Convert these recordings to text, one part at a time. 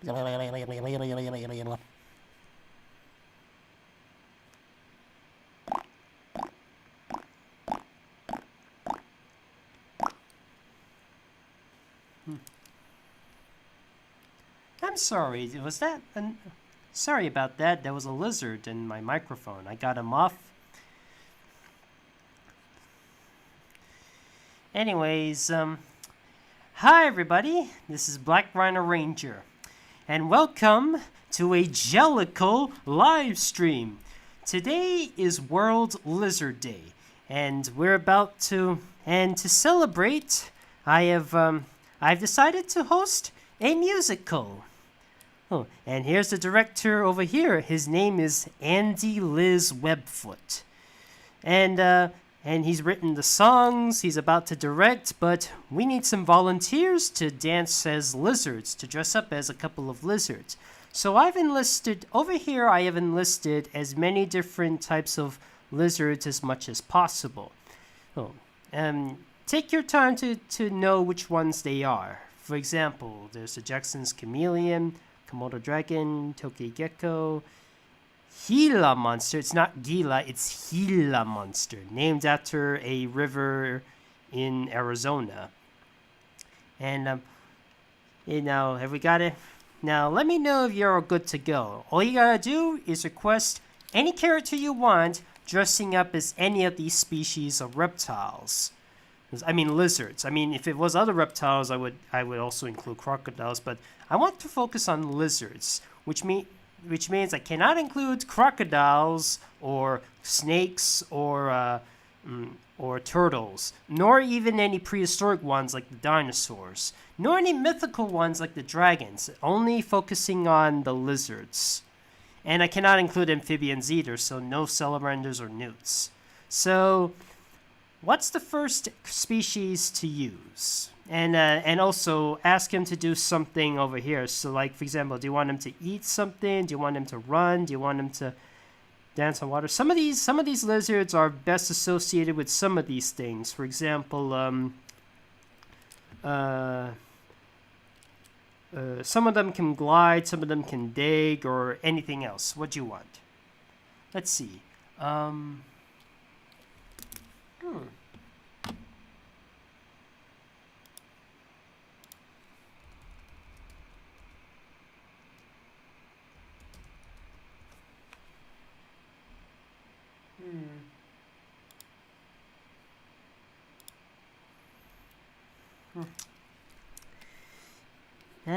I'm sorry, was that sorry about that. There was a lizard in my microphone. I got him off. Anyways, hi everybody. This is Black Rhino Ranger, and welcome to a Jellicle live stream. Today is World Lizard Day, and we're about to celebrate. I've decided to host a musical. Oh, and here's the director over here. His name is Andy Liz Webfoot. And he's written the songs, he's about to direct, but we need some volunteers to dance as lizards, to dress up as a couple of lizards. So I have enlisted as many different types of lizards as much as possible. Oh, take your time to know which ones they are. For example, there's the Jackson's chameleon, Komodo dragon, Tokay gecko, Gila Monster. It's not Gila, it's Gila Monster, named after a river in Arizona. And have we got it? Now let me know if you're good to go. All you gotta do is request any character you want, dressing up as any of these species of reptiles. I mean lizards. I mean, if it was other reptiles, I would also include crocodiles, but I want to focus on lizards, which means I cannot include crocodiles or snakes or turtles, nor even any prehistoric ones like the dinosaurs, nor any mythical ones like the dragons, only focusing on the lizards. And I cannot include amphibians either, so no salamanders or newts. So what's the first species to use? And also ask him to do something over here. So like, for example, do you want him to eat something? Do you want him to run? Do you want him to dance on water? Some of these lizards are best associated with some of these things. For example, some of them can glide, some of them can dig, or anything else. What do you want? Let's see.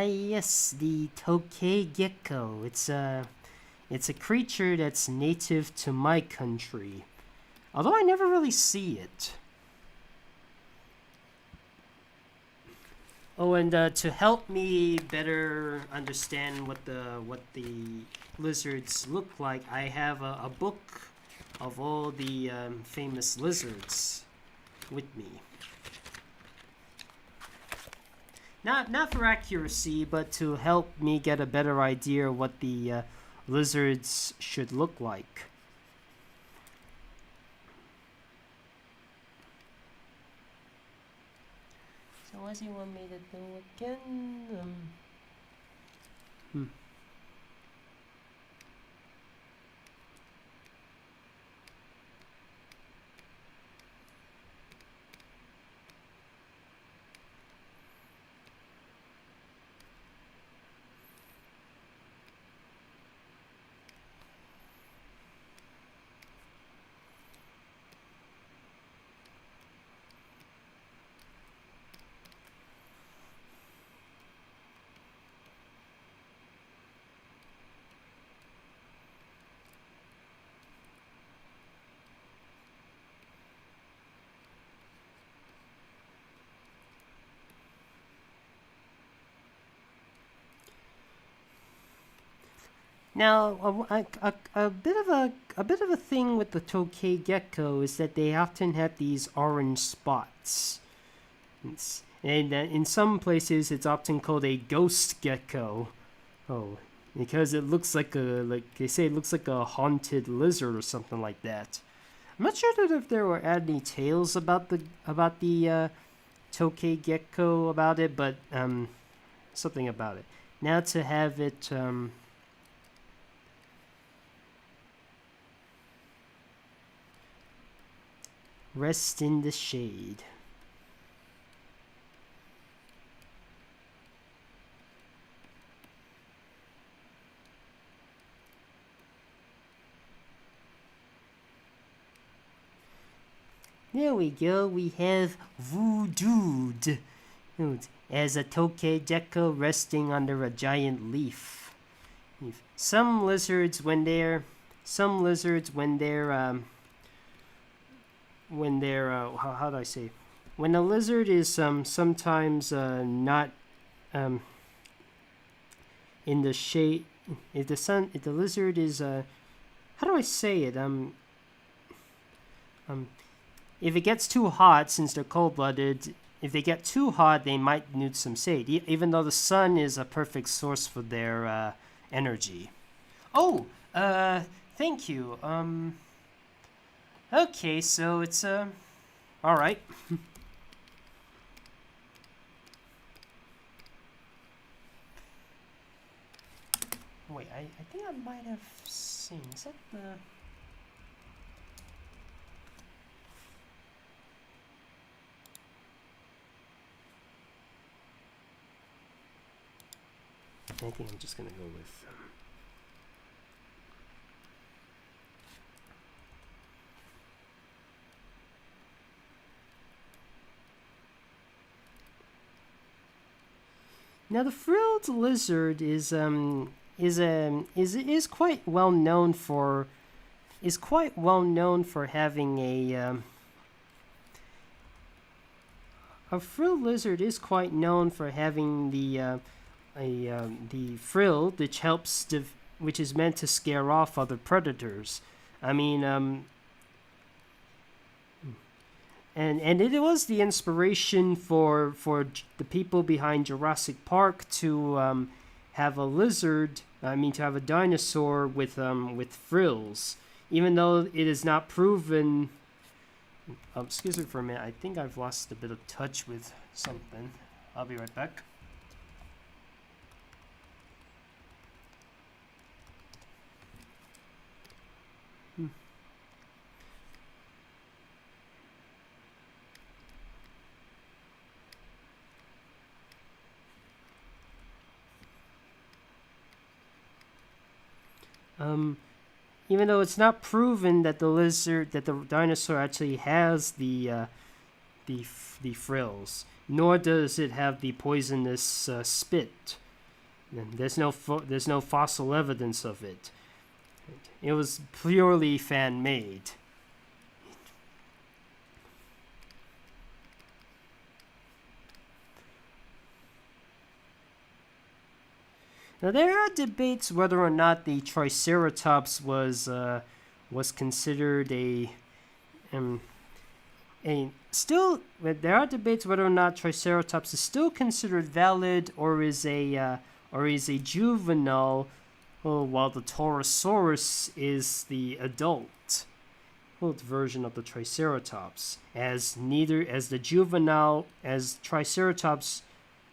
Yes, the Tokay gecko. It's a creature that's native to my country, although I never really see it. Oh, and to help me better understand what the lizards look like, I have a book of all the famous lizards with me. Not for accuracy, but to help me get a better idea of what the lizards should look like. So what do you want me to do again? Now, a bit of a thing with the Tokay gecko is that they often have these orange spots, and in some places it's often called a ghost gecko. Oh, because it looks like they say it looks like a haunted lizard or something like that. I'm not sure if there were any tales about the Tokay gecko about it, but something about it. Now to have it rest in the shade. There we go, we have voodooed as a Tokay gecko resting under a giant leaf. Some lizards when they're how do I say? When a lizard is sometimes not in the shade, if the lizard is how do I say it? If it gets too hot, since they're cold-blooded, if they get too hot, they might need some shade, even though the sun is a perfect source for their energy. Oh, thank you. Okay, so it's all right. Wait, I think I might have seen. Is that the? I think I'm just gonna go with. Now the frilled lizard is quite well known for having a frilled lizard is quite known for having the frill, which is meant to scare off other predators. I mean, and it was the inspiration for the people behind Jurassic Park to have a lizard. I mean, to have a dinosaur with frills, even though it is not proven. Excuse me for a minute. I think I've lost a bit of touch with something. I'll be right back. Even though it's not proven that the dinosaur actually has the frills, nor does it have the poisonous spit. And there's no fossil evidence of it. It was purely fan-made. Now there are debates whether or not the Triceratops was considered there are debates whether or not Triceratops is still considered valid or is a juvenile, while the Torosaurus is the adult version of the Triceratops, as Triceratops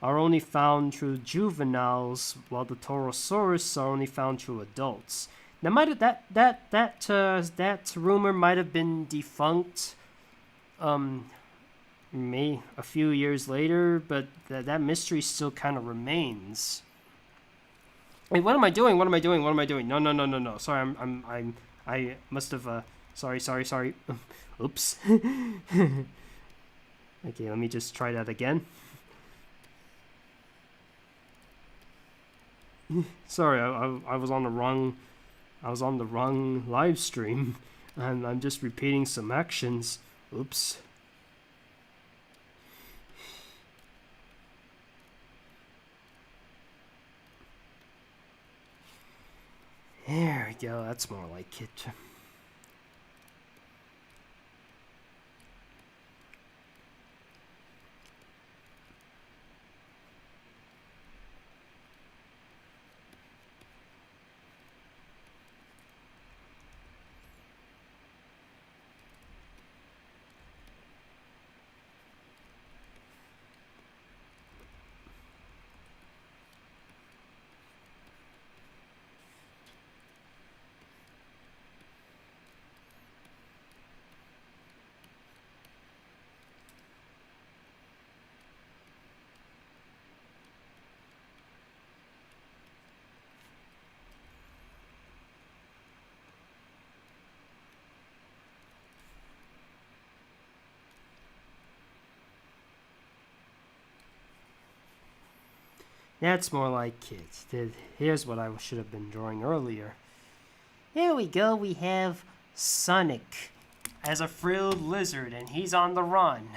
are only found through juveniles, while the Torosaurus are only found through adults. Now, that rumor might have been defunct, a few years later, but that mystery still kind of remains. Wait, what am I doing? No. Sorry, I must have. Sorry. Oops. Okay, let me just try that again. Sorry, I was on the wrong live stream, and I'm just repeating some actions. Oops. There we go. That's more like it. That's more like it. Here's what I should have been drawing earlier. There we go. We have Sonic as a frilled lizard, and he's on the run.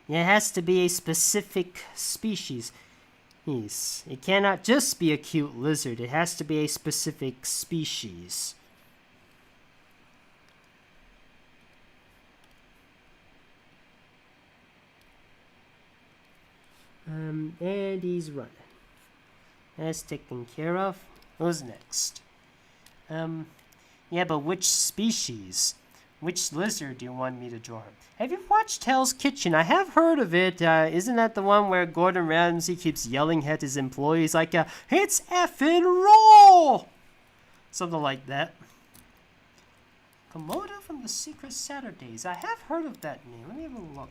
It has to be a specific species. It cannot just be a cute lizard. It has to be a specific species. And he's running. That's taken care of. Who's next? Yeah, but which species? Which lizard do you want me to draw? Have you watched Hell's Kitchen? I have heard of it. Isn't that the one where Gordon Ramsay keeps yelling at his employees like, it's effing raw! Something like that. Komodo from the Secret Saturdays. I have heard of that name. Let me have a look.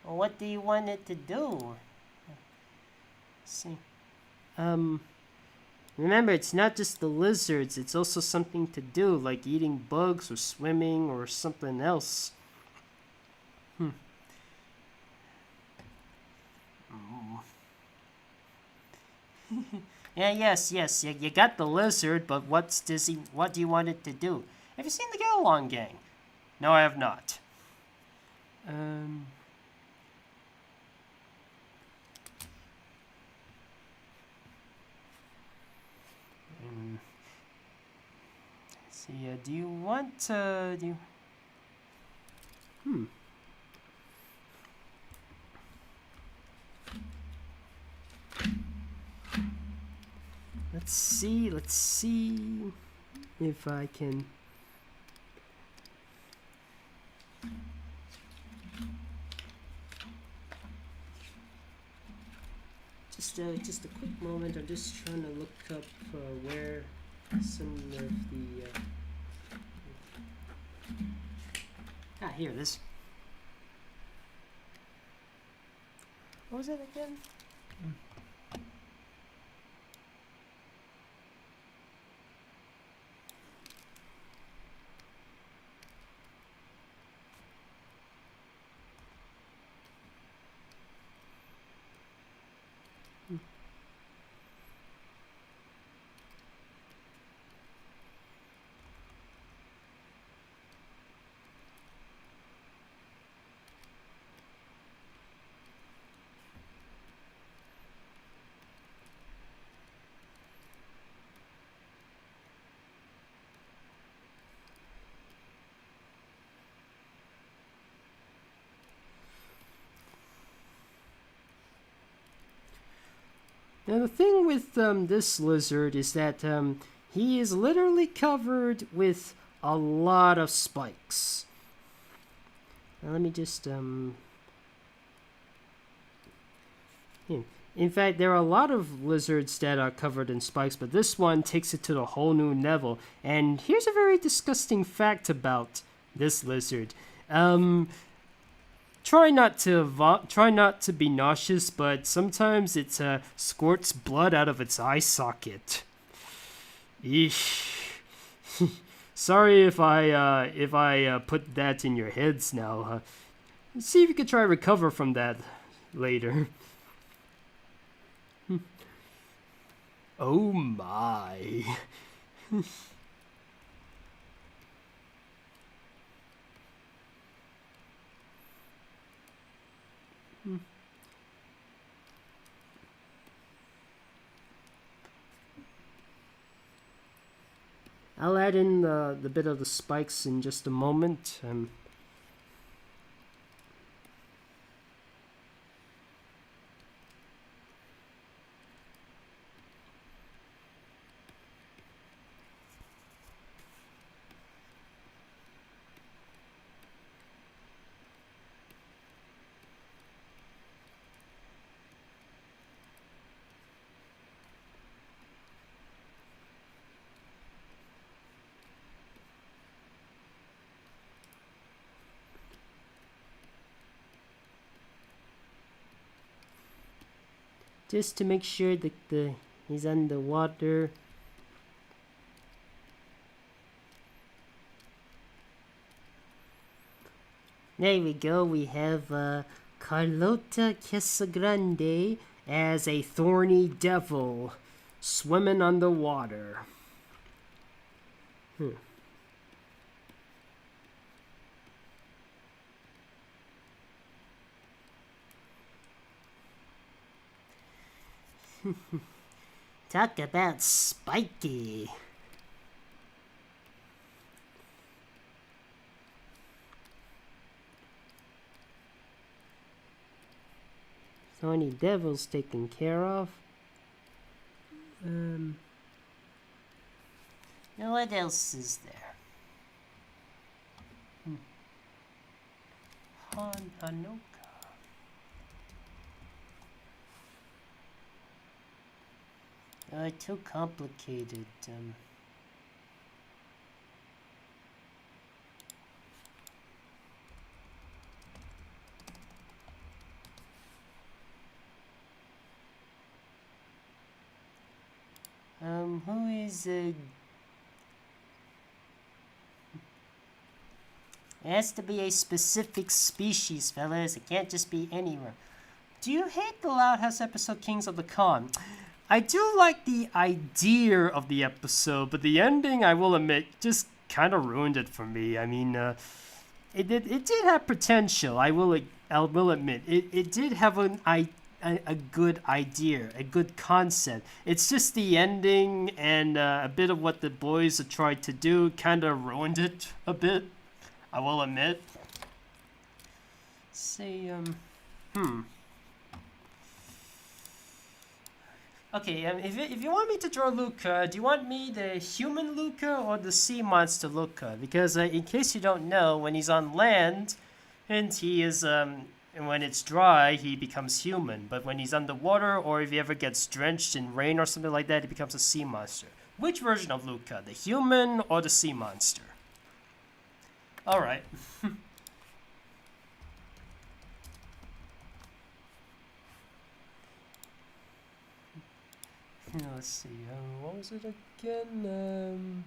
Well, what do you want it to do? Let's see. Remember, it's not just the lizards, it's also something to do, like eating bugs or swimming or something else. Yes, you got the lizard, but what do you want it to do? Have you seen the Get Along Gang? No, I have not. Let's see, do you want, Let's see if I can... Just a quick moment. I'm just trying to look up where some of the here it is. What was it again? Now the thing with this lizard is that he is literally covered with a lot of spikes. Now let me just in fact, there are a lot of lizards that are covered in spikes, but this one takes it to the whole new level. And here's a very disgusting fact about this lizard. Try not to be nauseous, but sometimes it squirts blood out of its eye socket. Eesh. Sorry if I put that in your heads now. See if you can try to recover from that later. Oh my. I'll add in the bit of the spikes in just a moment. Just to make sure that he's underwater. There we go. We have Carlota Casagrande as a thorny devil swimming underwater. Talk about spiky. Thorny devil's taken care of. Now what else is there? Hanoka. Too complicated. Who is It has to be a specific species, fellas. It can't just be anywhere. Do you hate the Loud House episode Kings of the Con? I do like the idea of the episode, but the ending, I will admit, just kind of ruined it for me. I mean, it did have potential. I will admit it did have a good idea, a good concept. It's just the ending and a bit of what the boys have tried to do kind of ruined it a bit. I will admit. Say, Okay, if you want me to draw Luca, do you want me the human Luca or the sea monster Luca? Because in case you don't know, when he's on land, and he is and when it's dry, he becomes human. But when he's underwater, or if he ever gets drenched in rain or something like that, he becomes a sea monster. Which version of Luca, the human or the sea monster? All right. Let's see. What was it again?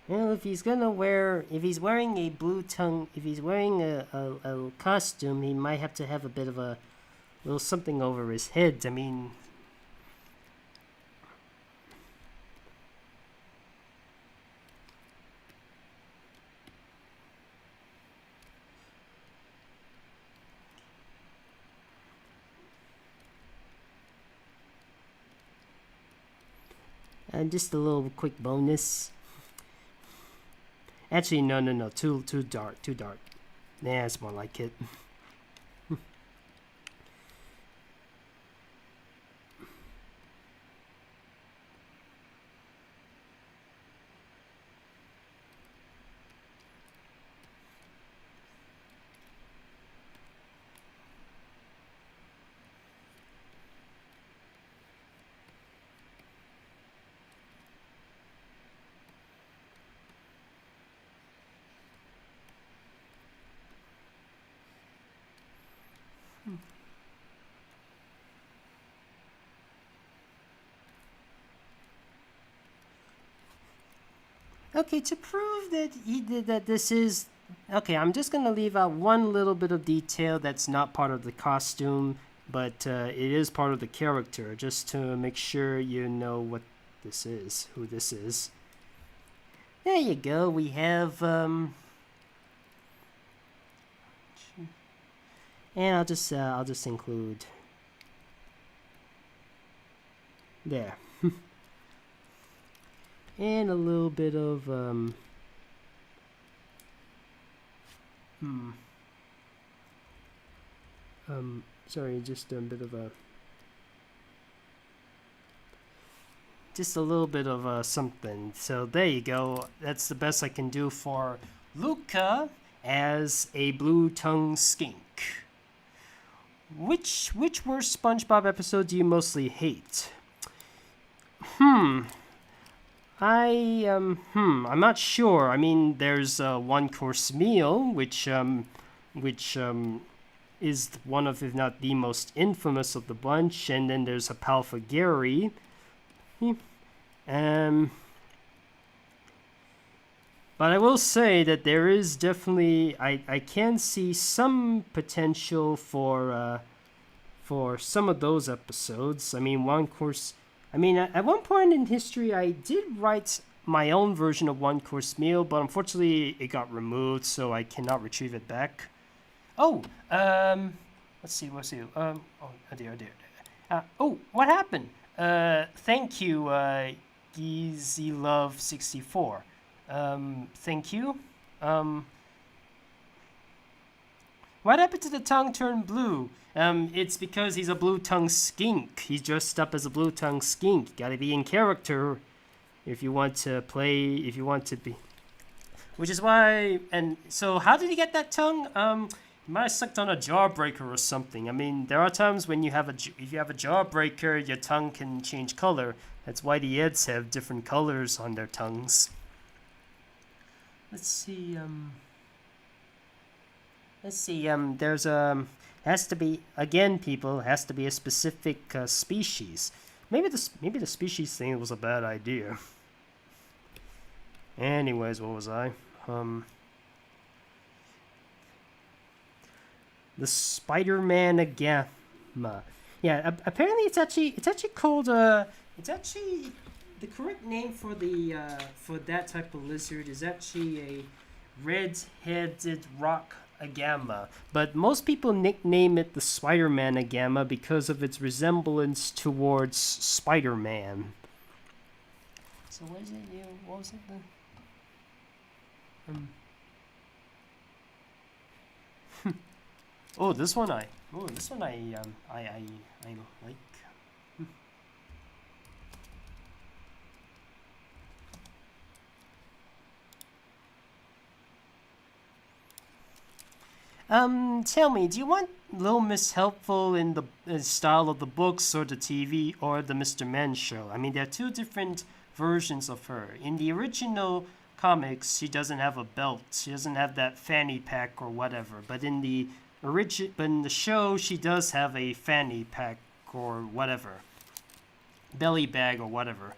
Well, if he's wearing a blue tongue, if he's wearing a costume, he might have to have a bit of a little something over his head. I mean, and just a little quick bonus. Actually, no. Too dark. Nah, it's more like it. Okay, to prove that that this is okay, I'm just gonna leave out one little bit of detail that's not part of the costume, but it is part of the character, just to make sure you know what this is, who this is. There you go. We have and I'll just include there. And a little bit of sorry, just a bit of just a little bit of something. So there you go. That's the best I can do for Luca as a blue-tongued skink. Which worst SpongeBob episode do you mostly hate? I'm not sure. I mean, there's a one-course meal, which is one of, if not the most infamous of the bunch, and then there's a pal for Gary. But I will say that there is definitely, I can see some potential for some of those episodes. I mean, at one point in history, I did write my own version of One Course Meal, but unfortunately it got removed, so I cannot retrieve it back. Oh, let's see. Oh dear. What happened? Thank you, GeezyLove64. Thank you. What happened to the tongue turned blue? It's because he's a blue-tongued skink. He's dressed up as a blue-tongued skink. Gotta be in character if you want to be. Which is why, and so how did he get that tongue? He might have sucked on a jawbreaker or something. I mean, there are times when if you have a jawbreaker, your tongue can change color. That's why the Eds have different colors on their tongues. Let's see, there's has to be, again, people, has to be a specific species. Maybe the species thing was a bad idea. Anyways, what was I? The Spider-Man Gamma. Yeah, apparently it's actually called the correct name for that type of lizard is actually a red-headed rock agama, but most people nickname it the Spider-Man agama because of its resemblance towards Spider-Man. So what is it? What was it? This one I like. Tell me, do you want Little Miss Helpful in the style of the books or the TV or the Mr. Men show? I mean, there are two different versions of her. In the original comics, she doesn't have a belt. She doesn't have that fanny pack or whatever. But in the show, she does have a fanny pack or whatever. Belly bag or whatever.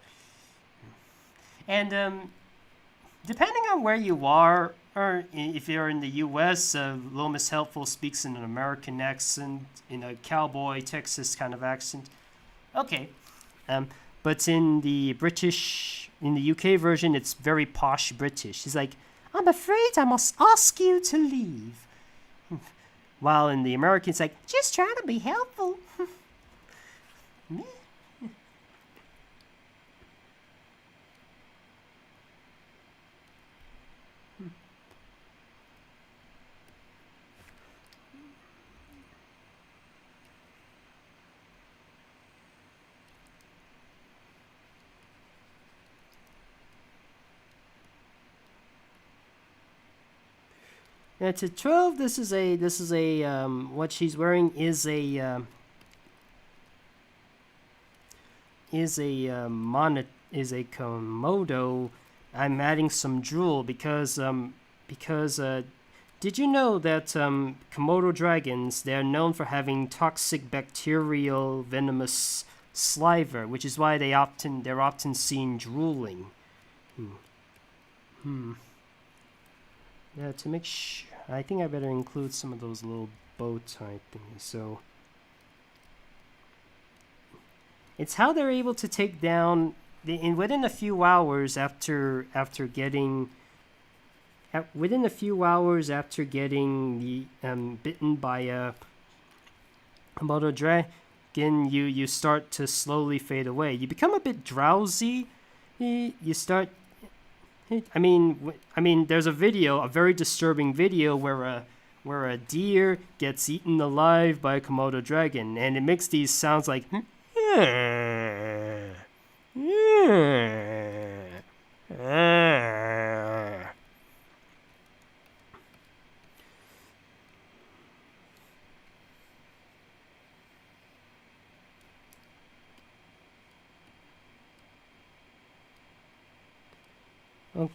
And depending on where you are, or if you're in the U.S., Little Miss Helpful speaks in an American accent, in a cowboy Texas kind of accent. Okay. But in the UK version, it's very posh British. She's like, I'm afraid I must ask you to leave. While in the American, it's like, just trying to be helpful. Now to 12, this is a what she's wearing is a Komodo. I'm adding some drool because did you know that Komodo dragons, they're known for having toxic bacterial venomous saliva, which is why they're often seen drooling. Yeah, to make sure, I think I better include some of those little bow tie things. So it's how they're able to take down within a few hours after getting within a few hours after getting the bitten by a Komodo dragon, you start to slowly fade away. You become a bit drowsy. You start. I mean, there's a very disturbing video where a deer gets eaten alive by a Komodo dragon, and it makes these sounds like. Oh.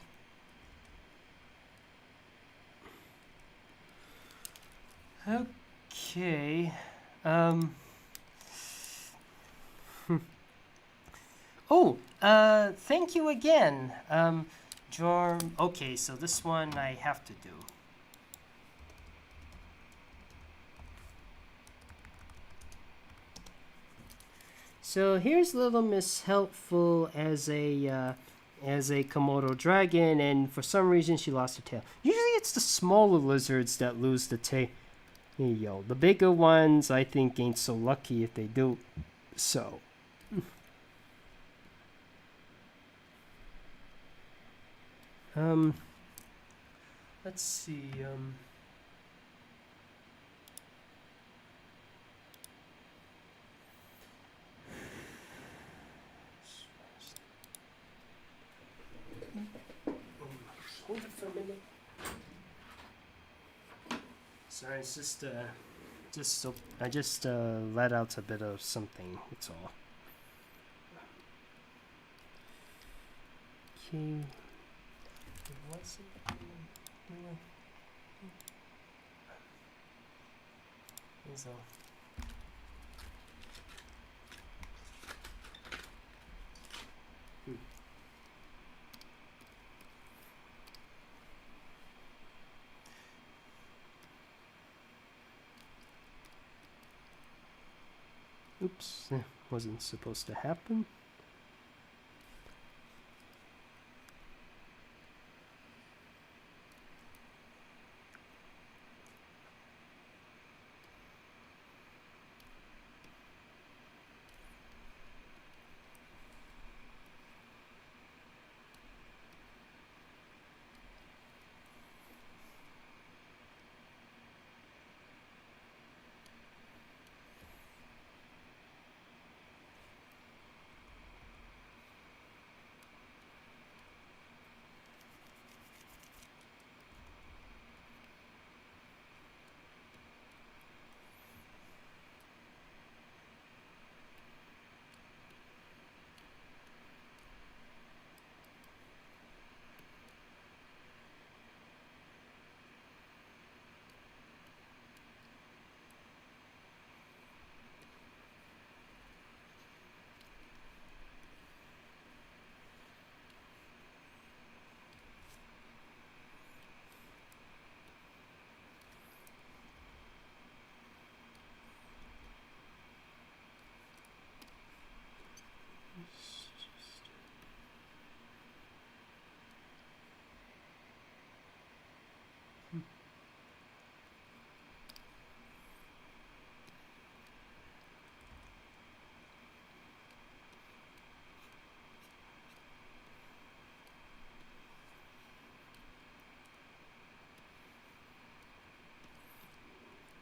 Okay. Thank you again. Jorm. Okay, so this one I have to do. So here's Little Miss Helpful as a Komodo dragon, and for some reason she lost her tail. Usually it's the smaller lizards that lose the tail. The bigger ones I think ain't so lucky if they do. So. Let's see. Hold it for a minute. Sorry, it's just so I just let out a bit of something. That's all. Okay. So. Oops, that wasn't supposed to happen.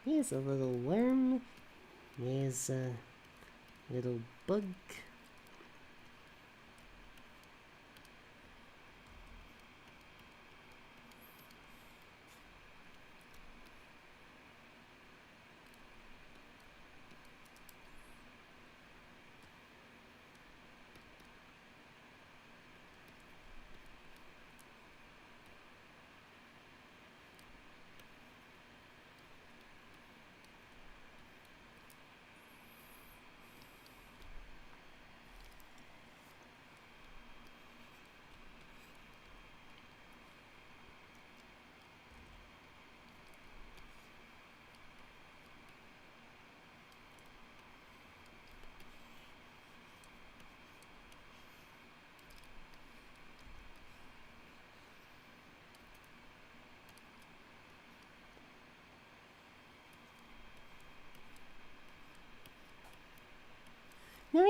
Here's a little worm. There's a little bug.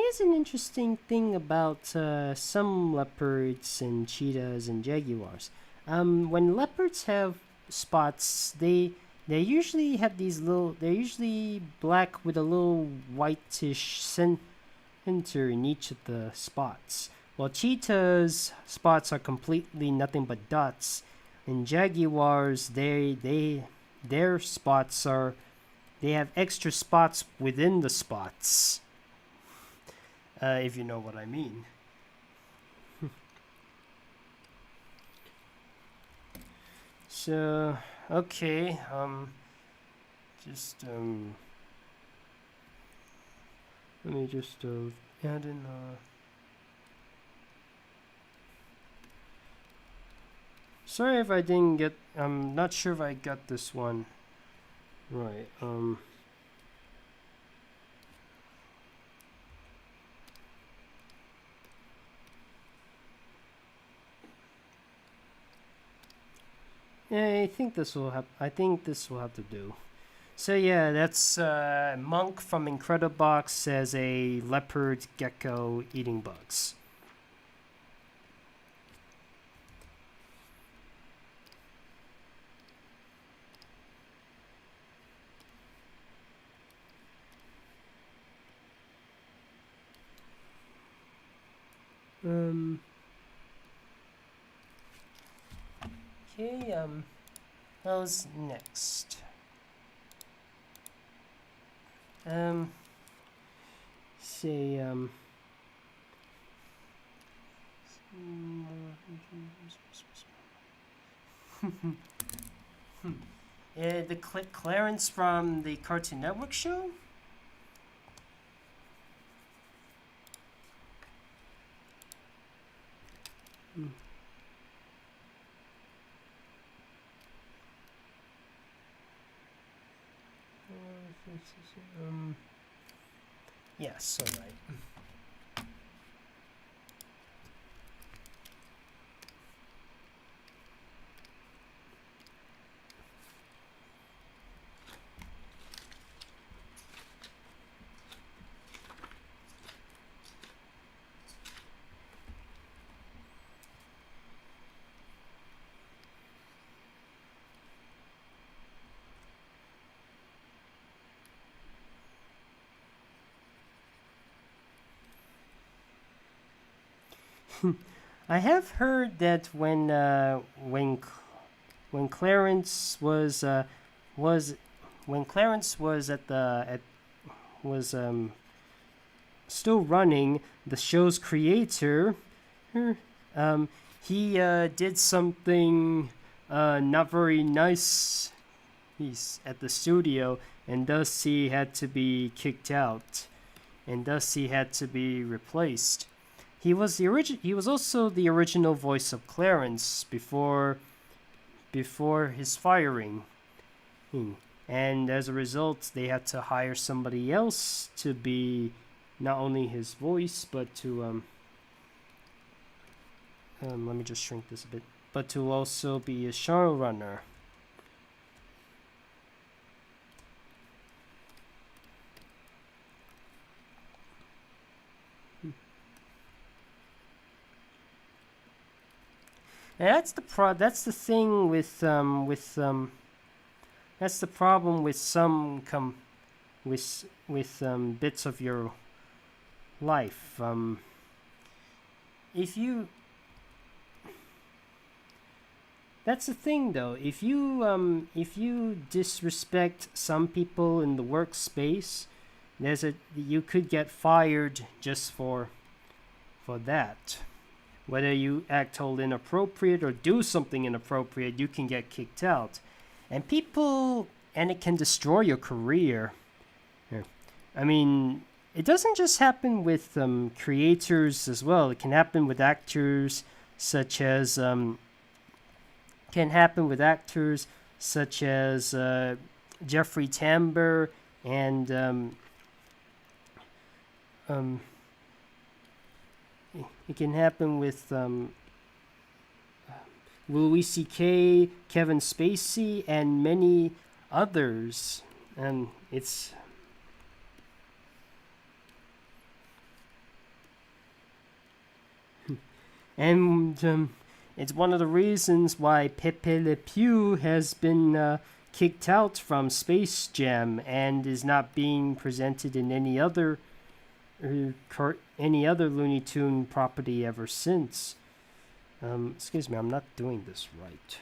is an interesting thing about some leopards and cheetahs and jaguars. When leopards have spots, they usually have these little. They're usually black with a little whitish center in each of the spots. While cheetahs' spots are completely nothing but dots, and jaguars, their spots are. They have extra spots within the spots. If you know what I mean. So, okay, let me just add in, sorry if I didn't get, I'm not sure if I got this one right, yeah, I think this will have to do. So yeah, that's Monk from Incredibox says a leopard gecko eating bugs. Okay, how's next? Say, the Clarence from the Cartoon Network show? Yes, alright. I have heard that when Clarence was when Clarence was still running, the show's creator, he did something not very nice. He's at the studio, and thus he had to be kicked out, and thus he had to be replaced. He was also the original voice of Clarence before his firing. And as a result, they had to hire somebody else to be not only his voice, but to let me just shrink this a bit, but to also be a showrunner. And that's the thing with that's the problem with some bits of your life. If you That's the thing though. If you disrespect some people in the workspace, you could get fired just for that. Whether you act totally inappropriate or do something inappropriate, you can get kicked out. And it can destroy your career. I mean, it doesn't just happen with creators as well. It can happen with actors such as Jeffrey Tambor and it can happen with Louis C.K., Kevin Spacey, and many others. And And it's one of the reasons why Pepe Le Pew has been kicked out from Space Jam and is not being presented in any other Looney Tune property ever since. Excuse me, I'm not doing this right.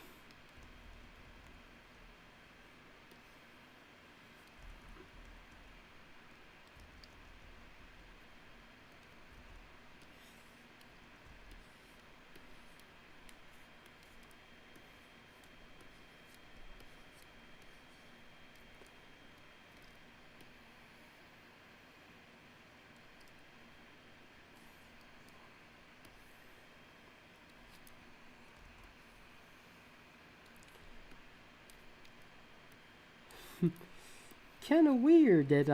Kind of weird that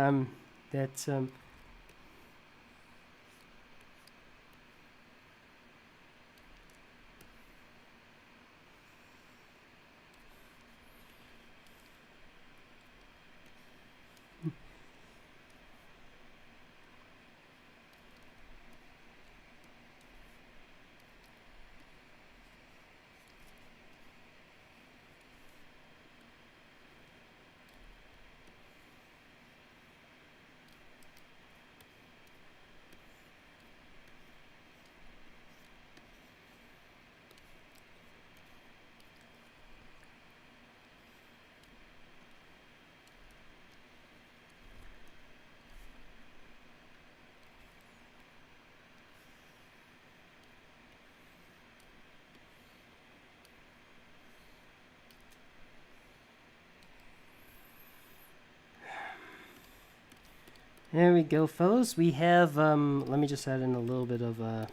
There we go, fellas. We have, let me just add in a little bit of,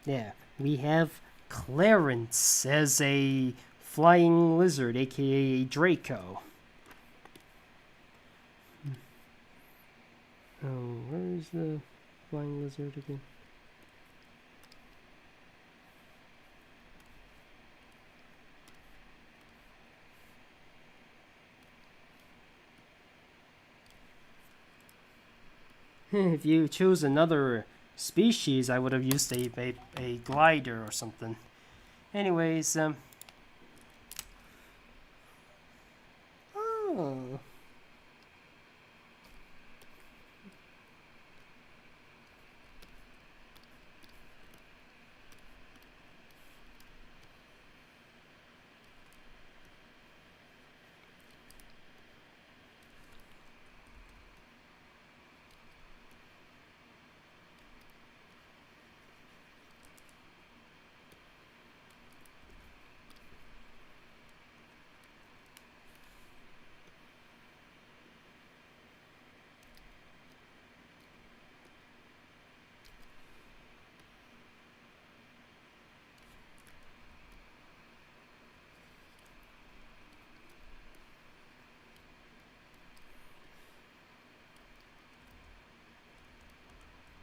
yeah, we have Clarence as a flying lizard, aka a Draco. Oh, where is the flying lizard again? If you choose another species, I would have used a glider or something. Anyways, oh.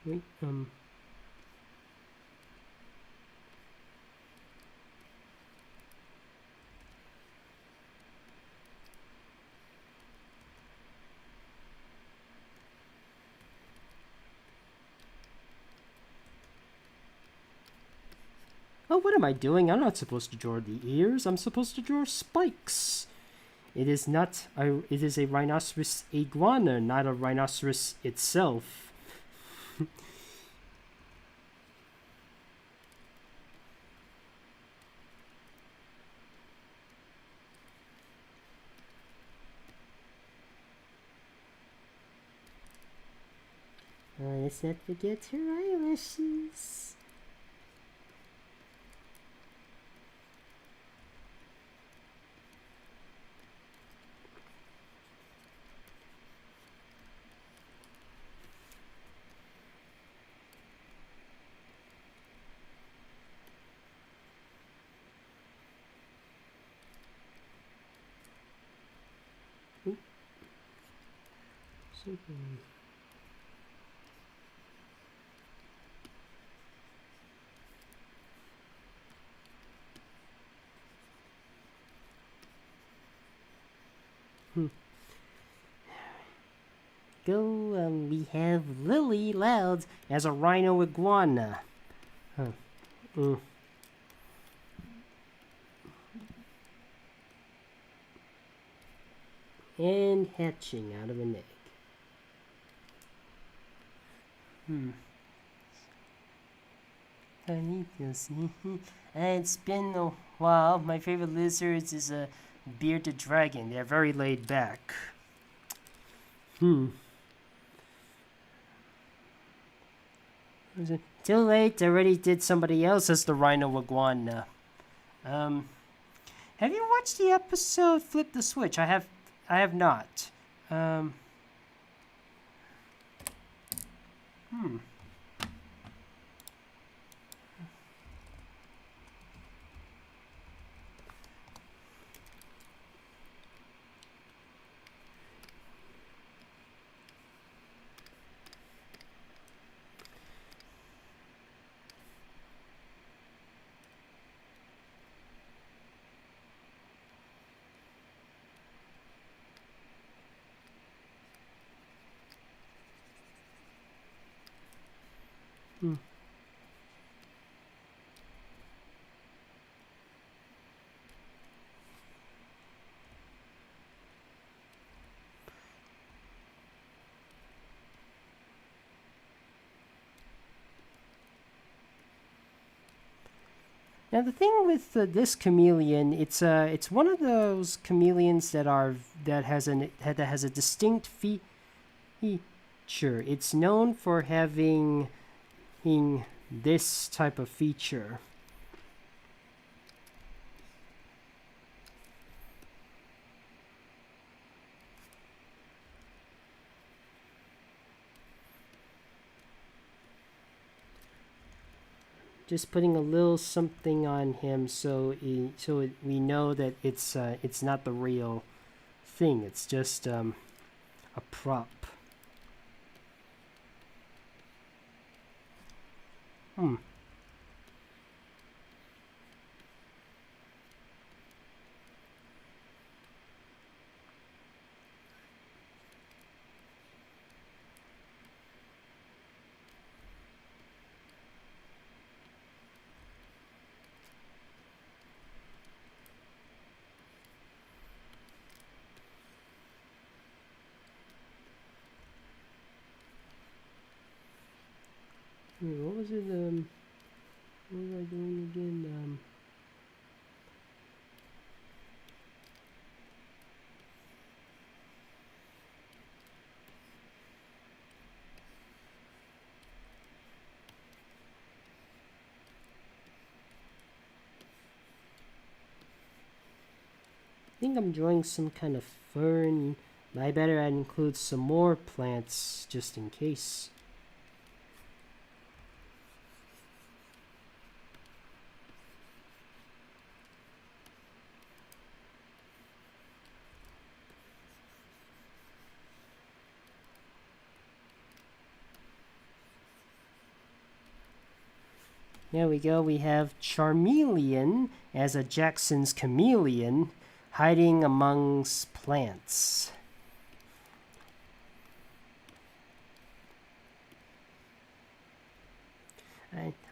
Wait, oh, what am I doing? I'm not supposed to draw the ears. I'm supposed to draw spikes. It is not it is a rhinoceros iguana, not a rhinoceros itself. Let's not forget her eyelashes. go. We have Lily Loud as a rhino iguana. Huh. And hatching out of an egg. It's been a while. My favorite lizards is a bearded dragon. They're very laid back. Too late. I already did somebody else as the rhino iguana. Have you watched the episode Flip the Switch? I have not. Now the thing with this chameleon, it's one of those chameleons that has a distinct feature. It's known for having this type of feature. Just putting a little something on him so we know that it's not the real thing. It's just a prop. What was it? What was I doing again? I think I'm drawing some kind of fern. I better include some more plants just in case. There we go. We have Chameleon as a Jackson's chameleon hiding amongst plants.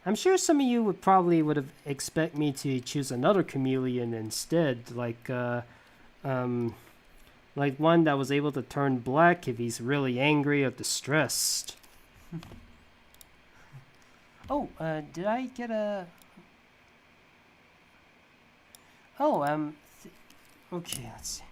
I'm sure some of you would have expect me to choose another chameleon instead, like one that was able to turn black if he's really angry or distressed. Oh, did I get a... Oh, okay, let's see.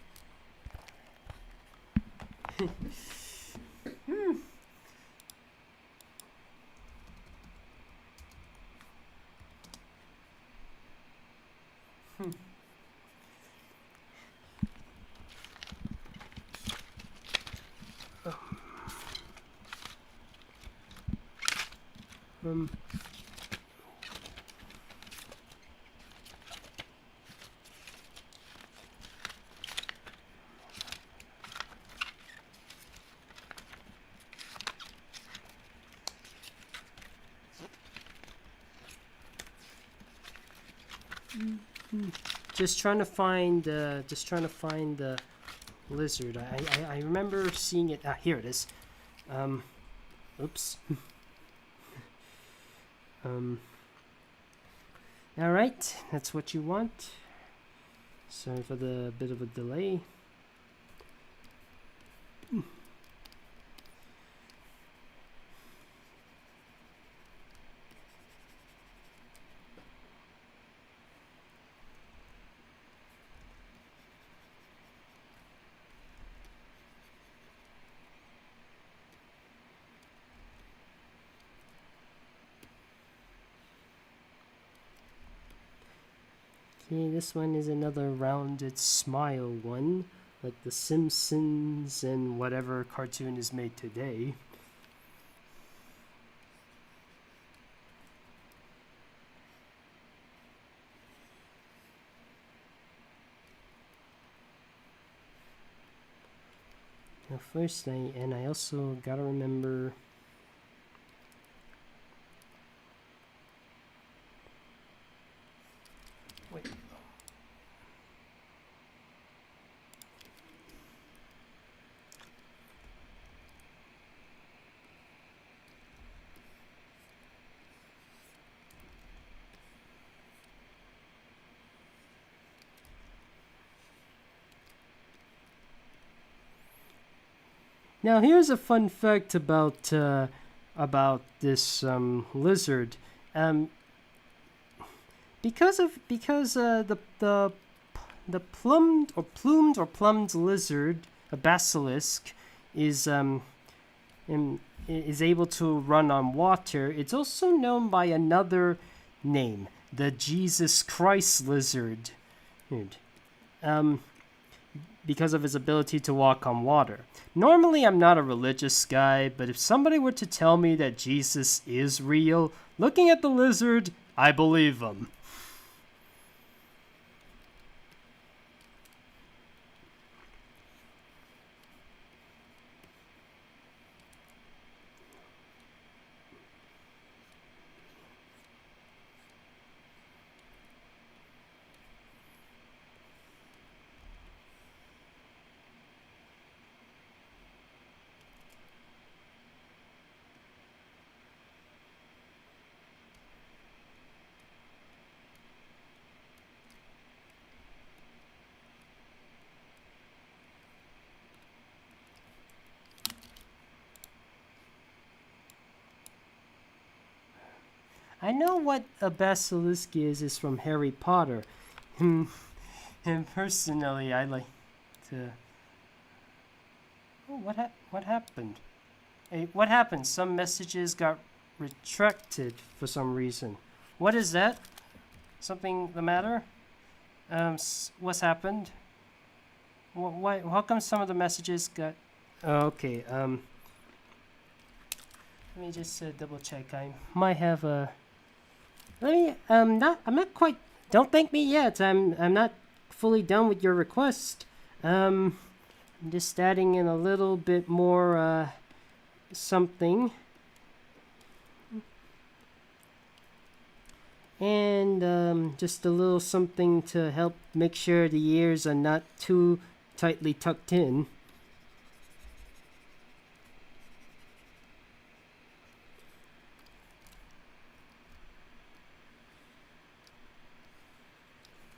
Just trying to find the lizard. I remember seeing it. Here it is. Oops. Alright, that's what you want. Sorry for the bit of a delay. Okay, this one is another rounded smile one, like the Simpsons and whatever cartoon is made today. Now first, I also gotta remember. Wait. Now here's a fun fact about this lizard. Because the plumed lizard, a basilisk, is able to run on water. It's also known by another name, the Jesus Christ lizard. Because of his ability to walk on water. Normally, I'm not a religious guy, but if somebody were to tell me that Jesus is real, looking at the lizard, I believe them. I know what a basilisk is from Harry Potter. And personally, I like to... Oh, what happened? Hey, what happened? Some messages got retracted for some reason. What is that? Something the matter? What's happened? Why? How come some of the messages got... Oh, okay, let me just double check. I might have a... I'm not quite... Don't thank me yet. I'm not fully done with your request. I'm just adding in a little bit more, something. And, just a little something to help make sure the ears are not too tightly tucked in.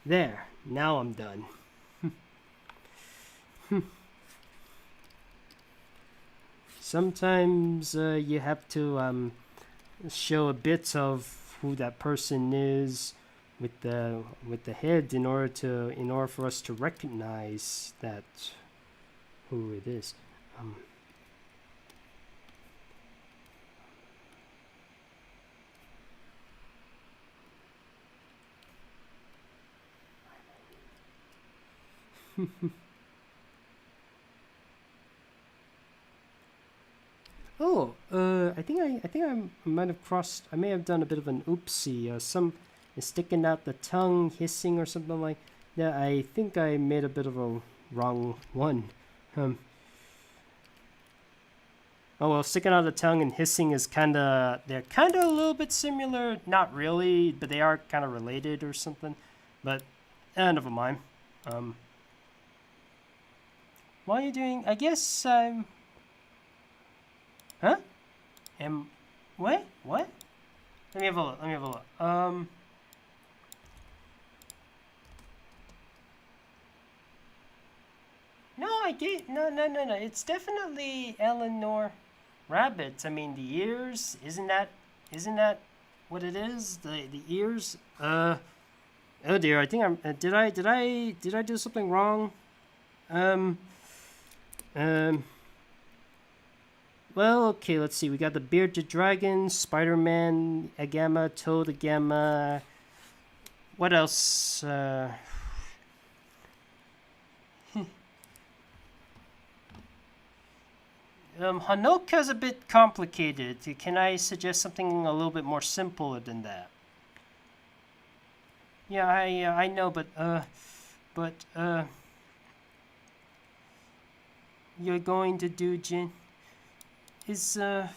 There, now I'm done. Sometimes you have to show a bit of who that person is with the head in order for us to recognize that who it is. Oh, I think I might have crossed. I may have done a bit of an oopsie. Some is sticking out the tongue, hissing or something like that. I think I made a bit of a wrong one. Oh well, sticking out the tongue and hissing is they're kinda a little bit similar. Not really, but they are kind of related or something. But never mind. What are you doing? I guess I'm... Huh? What? What? Let me have a look. Let me have a look. No, no. It's definitely Eleanor rabbits. I mean, the ears. Isn't that what it is? The ears. Oh dear. I think I'm. Did I do something wrong? Um. Um. Well, okay, let's see. We got the bearded dragon, Spider-Man, Agama, Toad, Agama. What else? Hanoka's a bit complicated. Can I suggest something a little bit more simple than that? Yeah, I know, but you're going to do Jin is oh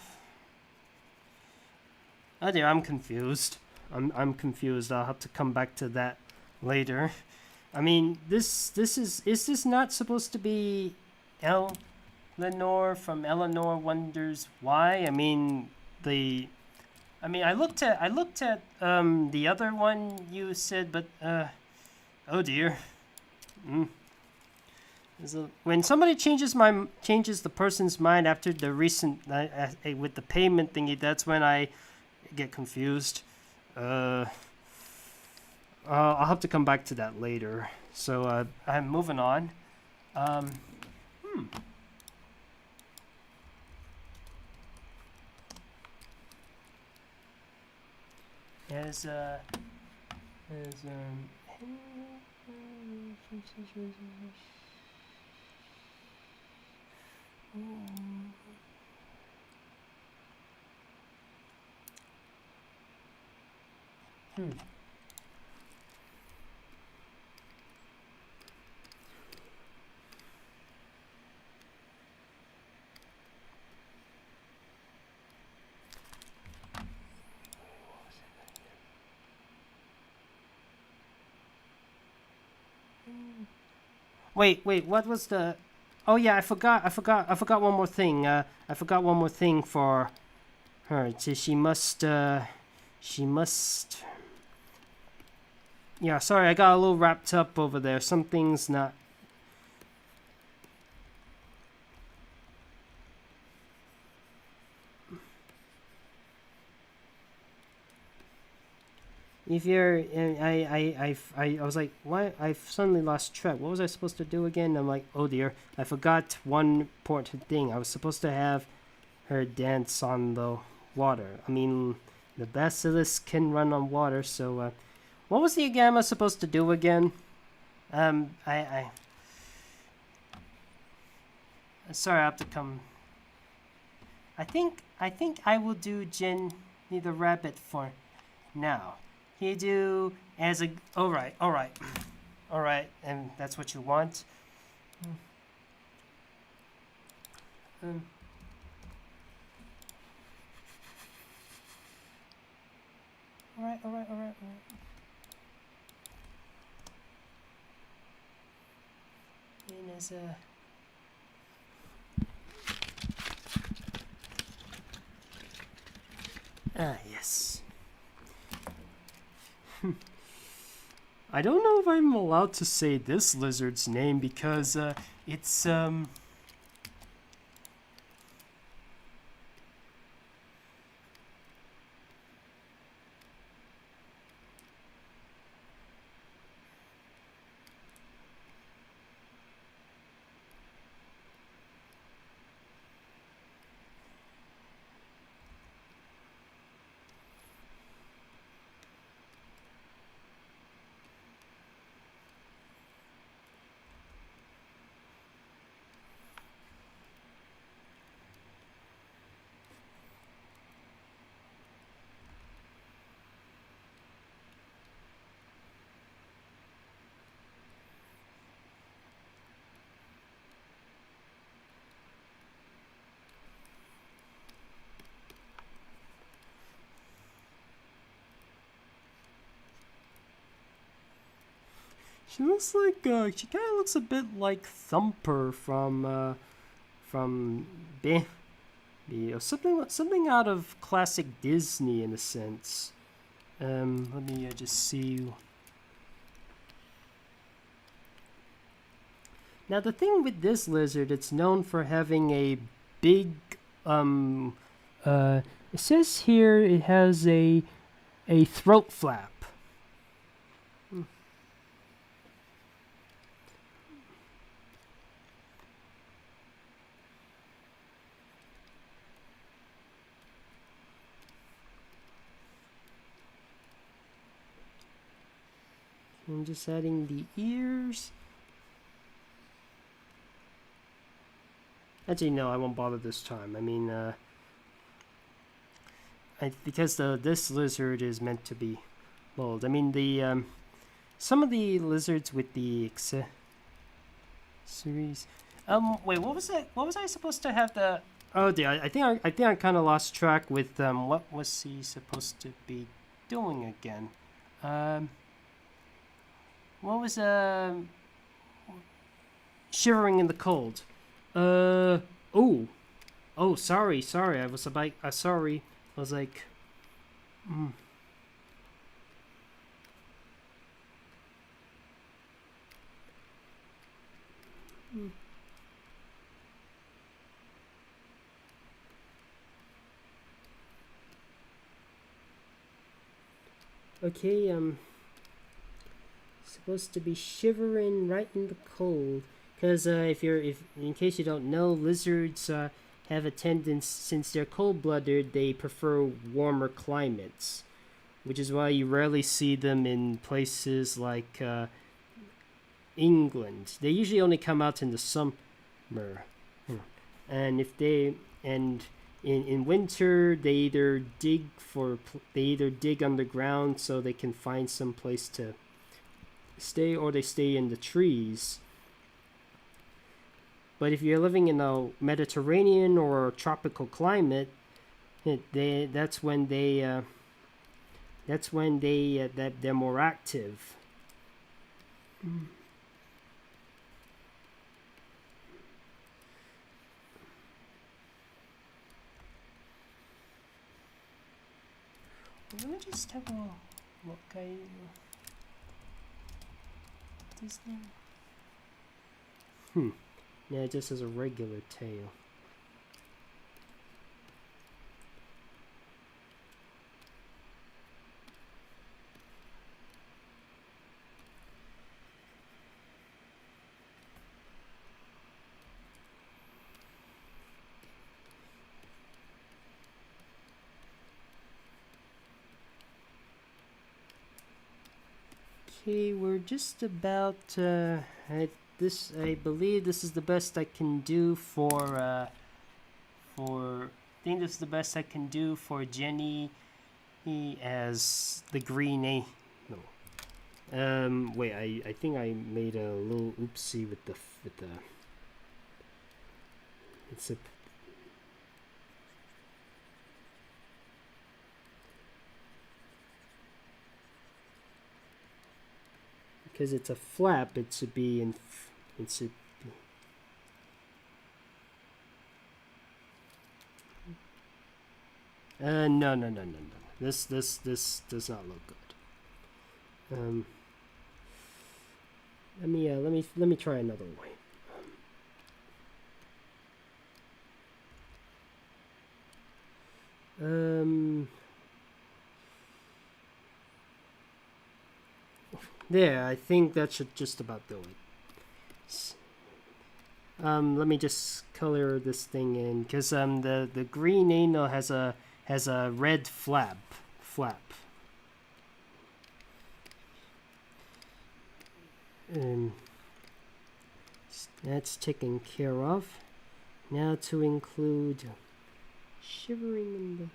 dear, I'm confused. I'm confused. I'll have to come back to that later. I mean, this is this not supposed to be Eleanor from Eleanor Wonders Why? I mean, I looked at the other one you said, but oh dear. When somebody changes the person's mind after the recent with the payment thingy, that's when I get confused. I'll have to come back to that later. So I'm moving on. As Wait, what was the... Oh yeah, I forgot one more thing. I forgot one more thing for her. She must... Yeah, sorry, I got a little wrapped up over there. Something's not... If you're, I was like, why? I've suddenly lost track. What was I supposed to do again? I'm like, oh dear, I forgot one important thing. I was supposed to have her dance on the water. I mean, the basilisk can run on water, so, what was the Agama supposed to do again? Sorry, I have to come. I think I will do Jenny the rabbit for now. You do as a... Alright, and that's what you want. Alright. And as a... Ah, yes. I don't know if I'm allowed to say this lizard's name because it's she looks like she kind of looks a bit like Thumper from be something out of classic Disney in a sense. Let me just see. Now the thing with this lizard, it's known for having a big it says here it has a throat flap. I'm just adding the ears. Actually, no, I won't bother this time. I mean, because this lizard is meant to be bold. I mean, the some of the lizards with the accessories. Wait, what was it? What was I supposed to have the? Oh dear, I think I kind of lost track with what was he supposed to be doing again? What was shivering in the cold? Oh, sorry. I was about. Sorry. I was like. Okay. Supposed to be shivering right in the cold. Because in case you don't know, lizards have a tendency, since they're cold-blooded, they prefer warmer climates, which is why you rarely see them in places like England. They usually only come out in the summer, and in winter they either dig underground so they can find some place to stay, or they stay in the trees. But if you're living in a Mediterranean or tropical climate, they're more active. Let me just have a look. Disney. Yeah, it just has a regular tail. Okay, we're just about I believe this is the best I can do for Jenny as the green wait, I think I made a little oopsie with the it's a because it's a flap, it should be in. It should be. No. This does not look good. Let me try another way. There, I think that should just about do it. Let me just color this thing in, because the green anal has a red flap. That's taken care of. Now to include shivering in the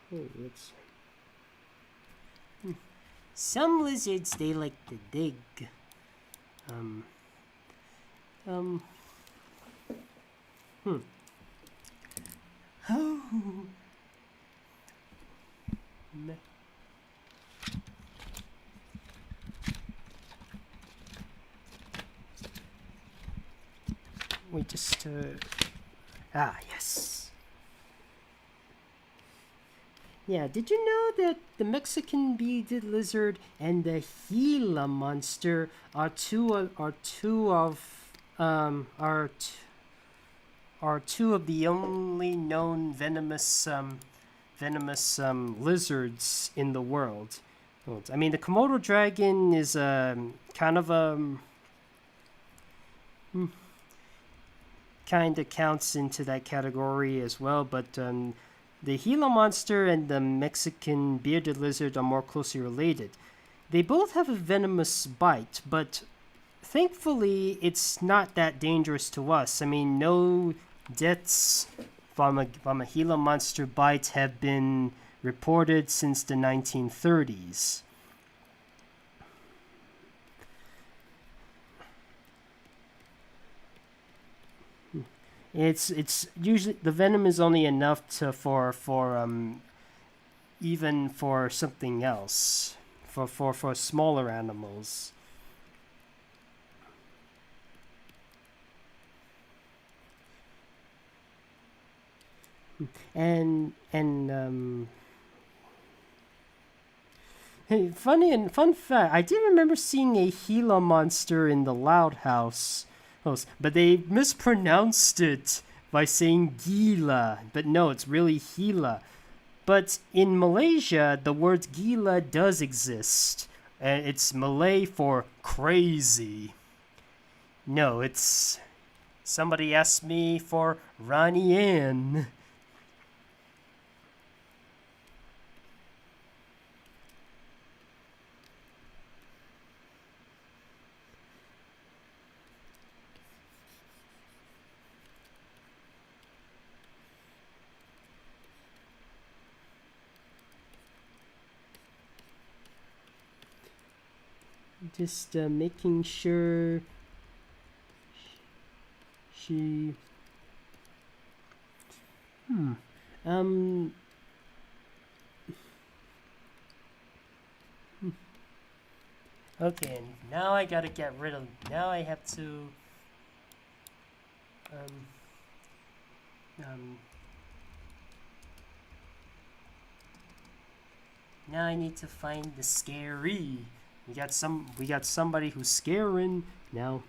cold. Some lizards, they like to dig. We just yes. Yeah, did you know that the Mexican bearded lizard and the Gila monster are two of the only known venomous lizards in the world. I mean, the Komodo dragon is kind of kind of counts into that category as well, but the Gila monster and the Mexican bearded lizard are more closely related. They both have a venomous bite, but thankfully it's not that dangerous to us. I mean, no deaths from a Gila monster bite have been reported since the 1930s. It's usually the venom is only enough for even for something else for smaller animals. And hey, fun fact, I did remember seeing a Gila monster in the Loud House, but they mispronounced it by saying Gila, but no, it's really Gila. But in Malaysia, the word Gila does exist. It's Malay for crazy. No, it's somebody asked me for Ronnie Ann. Just making sure she. Um. Okay, and now I gotta get rid of. Now I have to. Um. Um. Now I need to find the scary. We got somebody who's scaring now.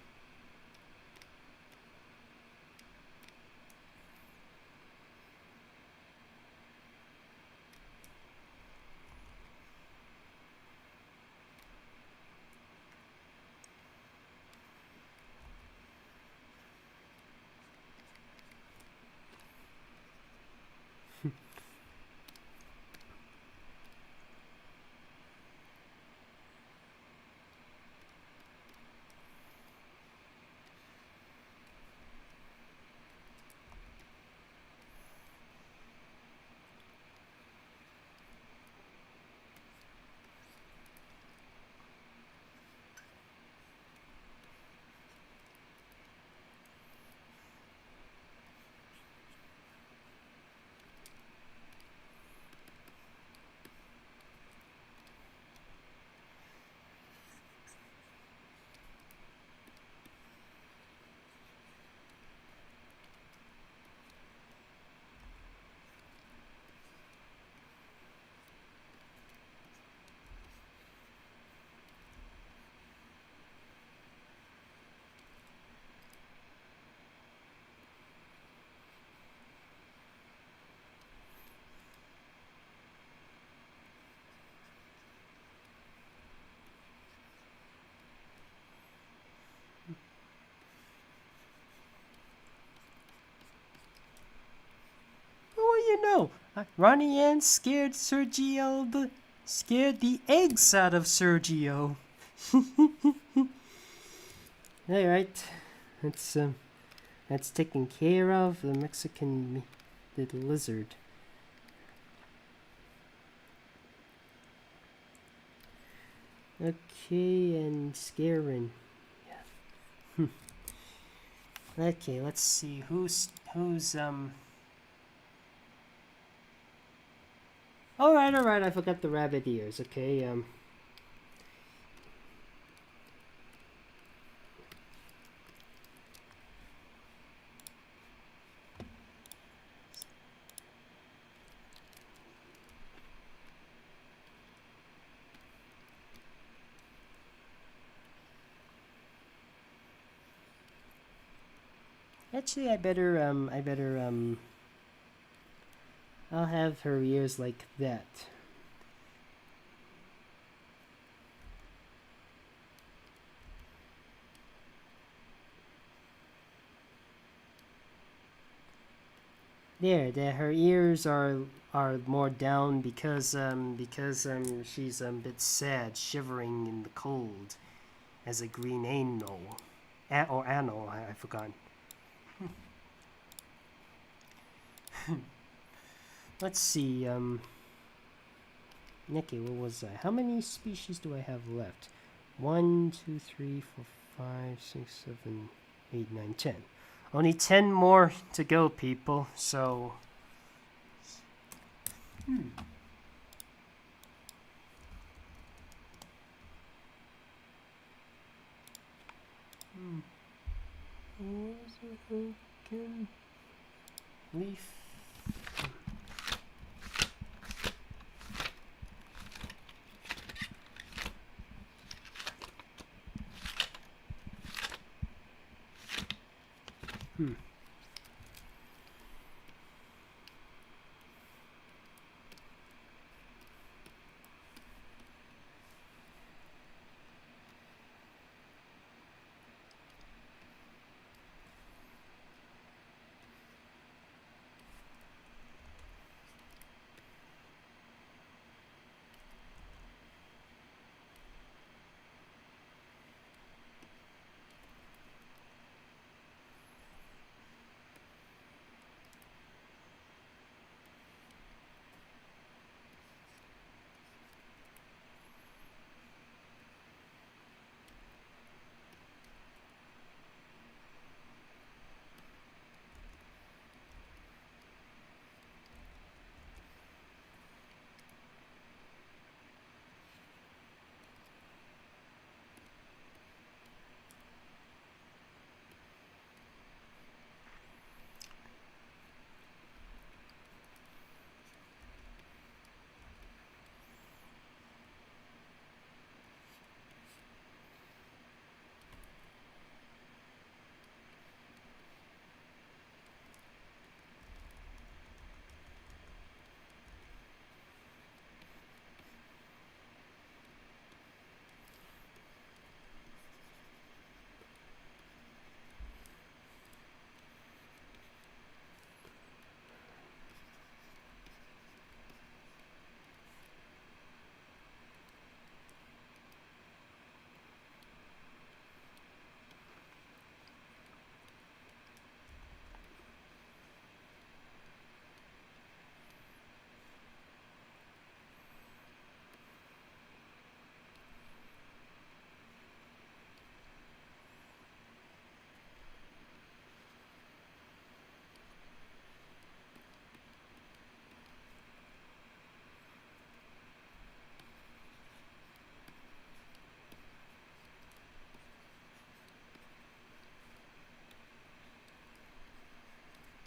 No, Ronnie Ann scared scared the eggs out of Sergio. All right, that's taken care of. The Mexican the lizard. Okay, and scaring. Yeah. Okay, let's see who's All right. I forgot the rabbit ears. Okay. Actually, I'll have her ears like that. There, her ears are more down because she's a bit sad, shivering in the cold, as a green anal, or anal, I forgot. Let's see, Nikki, what was that? How many species do I have left? 1, 2, 3, 4, 5, 6, 7, 8, 9, 10. Only 10 more to go, people, so... What is it again? Leaf.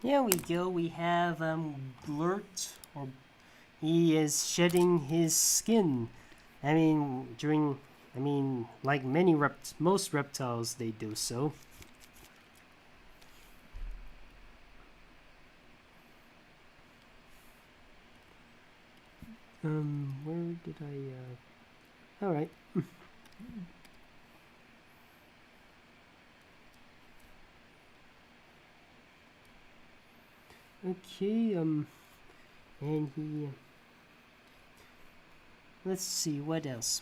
There we go. We have Glurt, or he is shedding his skin. I mean, like most reptiles, they do so. Where did I? All right. Okay, and he... let's see, what else?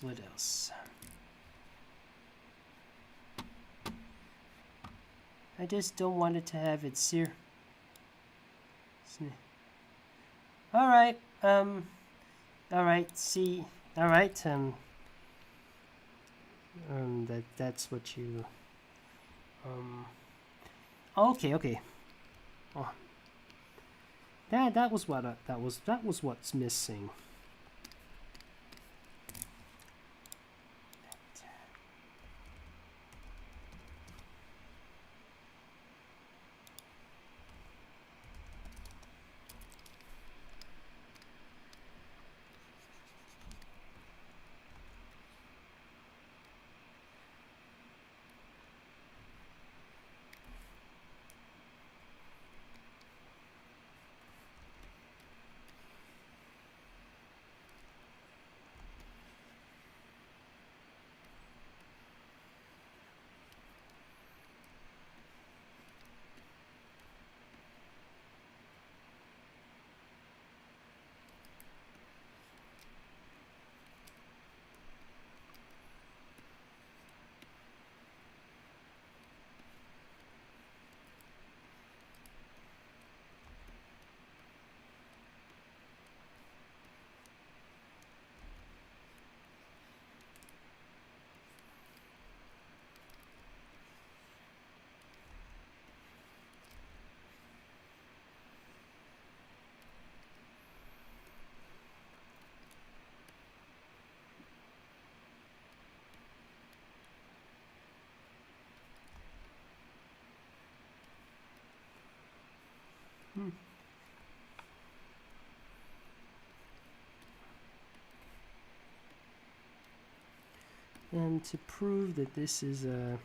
I just don't want it to have its ear. Alright, alright, see, alright, that's what you, okay. Oh. That was what's missing. And to prove that this is a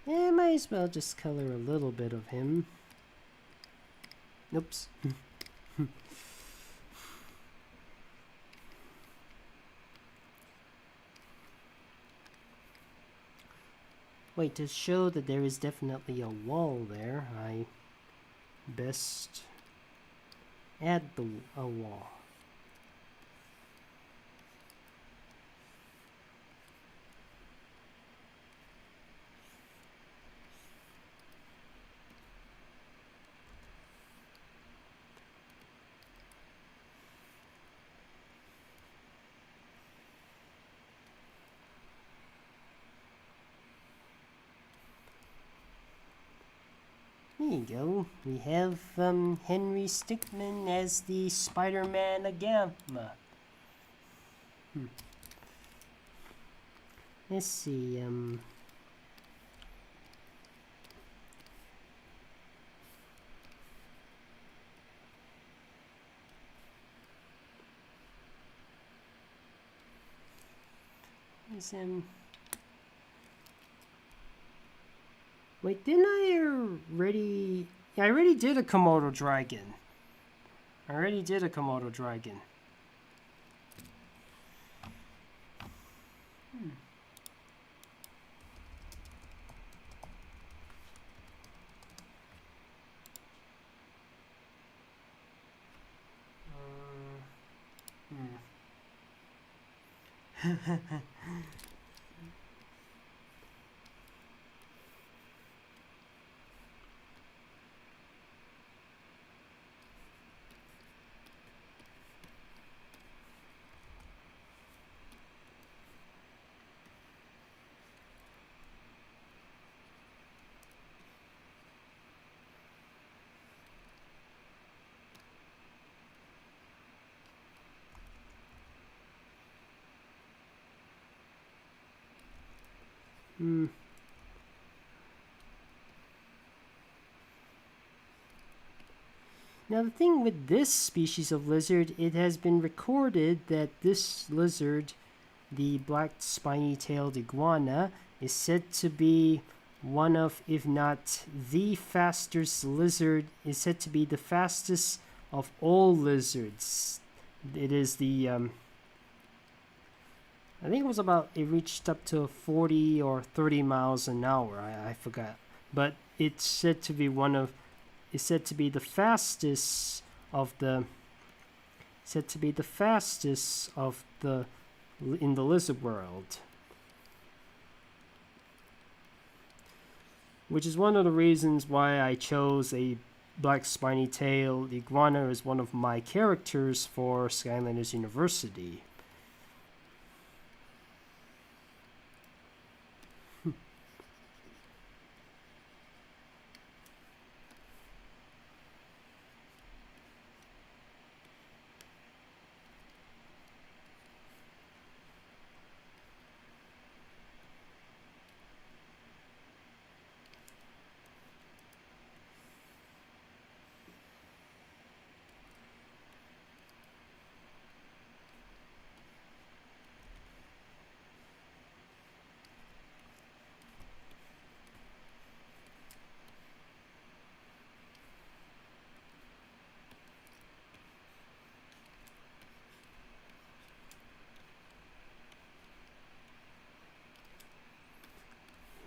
yeah, might as well just color a little bit of him. Oops. Wait, to show that there is definitely a wall there, I best add a wall. There you go. We have Henry Stickmin as the Spider-Man Gamma. Let's see. Is Wait, didn't I already... Yeah, I already did a Komodo dragon. I already did a Komodo dragon. Now the thing with this species of lizard, it has been recorded that this lizard, the black spiny-tailed iguana, is said to be one of, if not the fastest lizard, is said to be the fastest of all lizards. It is the, I think it was about, it reached up to 40 or 30 miles an hour, I forgot. But it's said to be one of, is said to be the fastest of the, in the lizard world. Which is one of the reasons why I chose a black spiny-tailed iguana as one of my characters for Skylanders University.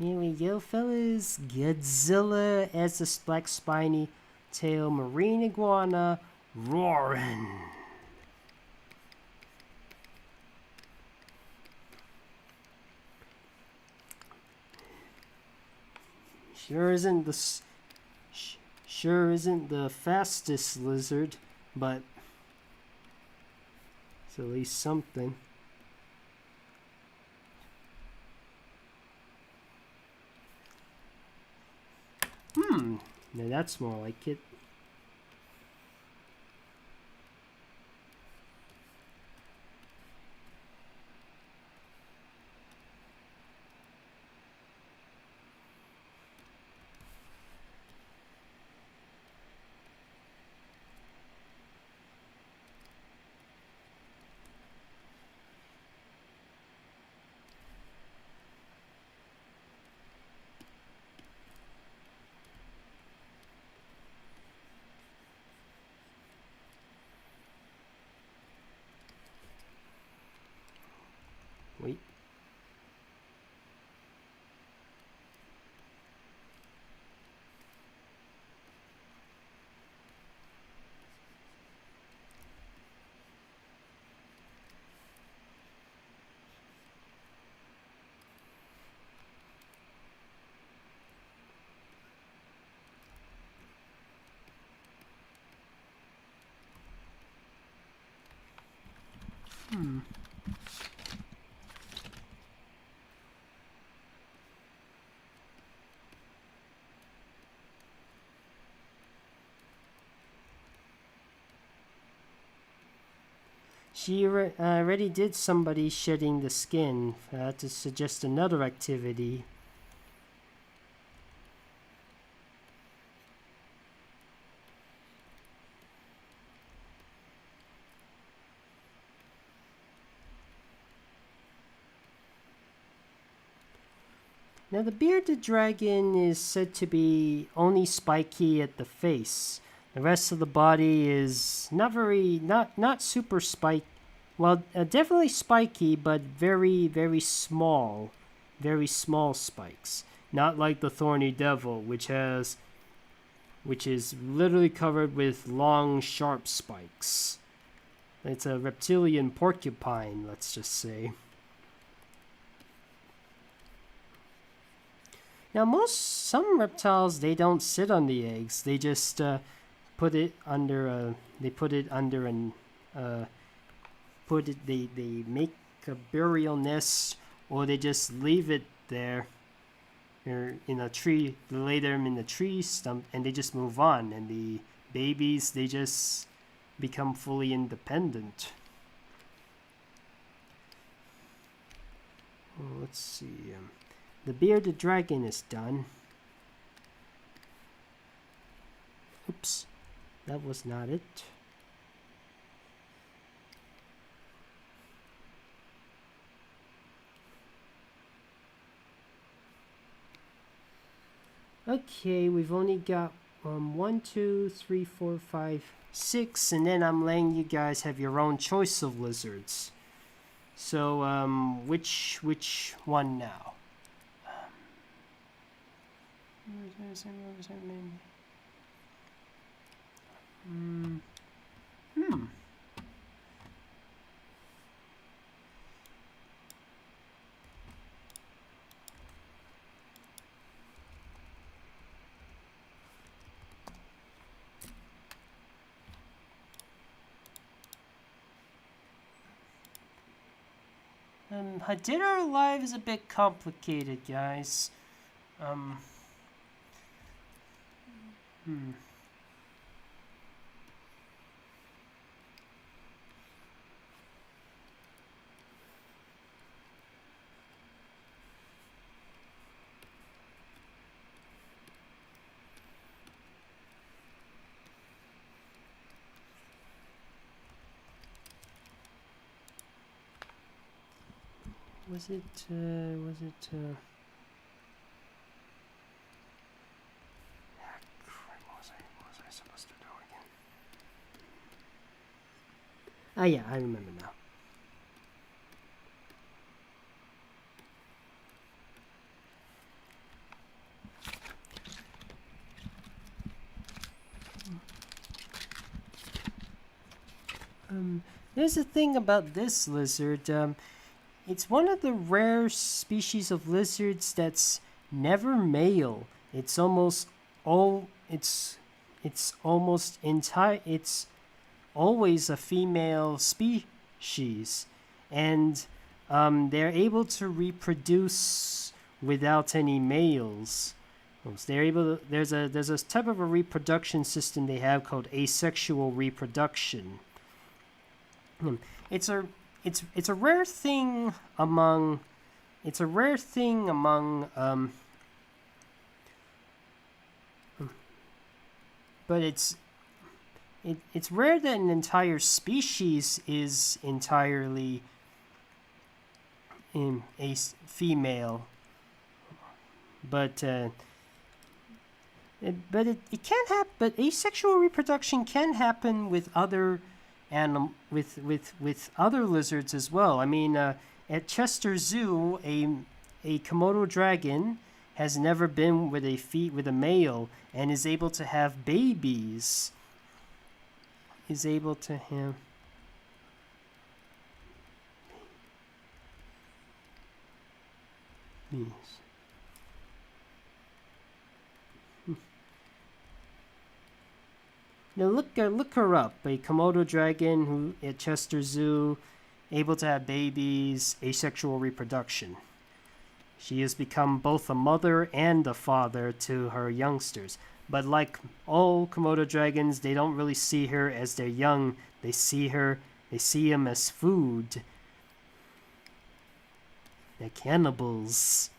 Here we go, fellas. Godzilla as a black spiny tail marine iguana roaring. Sure isn't the fastest lizard, but it's at least something. Now that's more like it. Wait. She already did somebody shedding the skin. To suggest another activity. Now the bearded dragon is said to be only spiky at the face. The rest of the body is not super spiky. Well, definitely spiky, but very small spikes. Not like the Thorny Devil, which is literally covered with long, sharp spikes. It's a reptilian porcupine, let's just say. Now, some reptiles, they don't sit on the eggs. They just put it under a. They put it under an. They make a burial nest, or they just leave it there, or in a tree. They lay them in the tree stump, and they just move on. And the babies, they just become fully independent. Well, let's see. The bearded dragon is done. Oops, that was not it. Okay, we've only got 1, 2, 3, 4, 5, 6, and then I'm letting you guys have your own choice of lizards. So, which one now? Dead or alive is a bit complicated, guys. Was it, what was I supposed to do again? Ah, yeah, I remember now. There's a thing about this lizard. It's one of the rare species of lizards that's never male. It's almost it's always a female species, and they're able to reproduce without any males. They're able to, there's a type of a reproduction system they have called asexual reproduction. It's a rare thing among but it's rare that an entire species is entirely a female, but it can happen. But asexual reproduction can happen with other with other lizards as well. I mean, at Chester Zoo, a Komodo dragon has never been with a male and is able to have babies. Is able to have. Yes. Now look her up. A Komodo dragon who at Chester Zoo, able to have babies, asexual reproduction. She has become both a mother and a father to her youngsters. But like all Komodo dragons, they don't really see her as they're young. They see them as food. They're cannibals.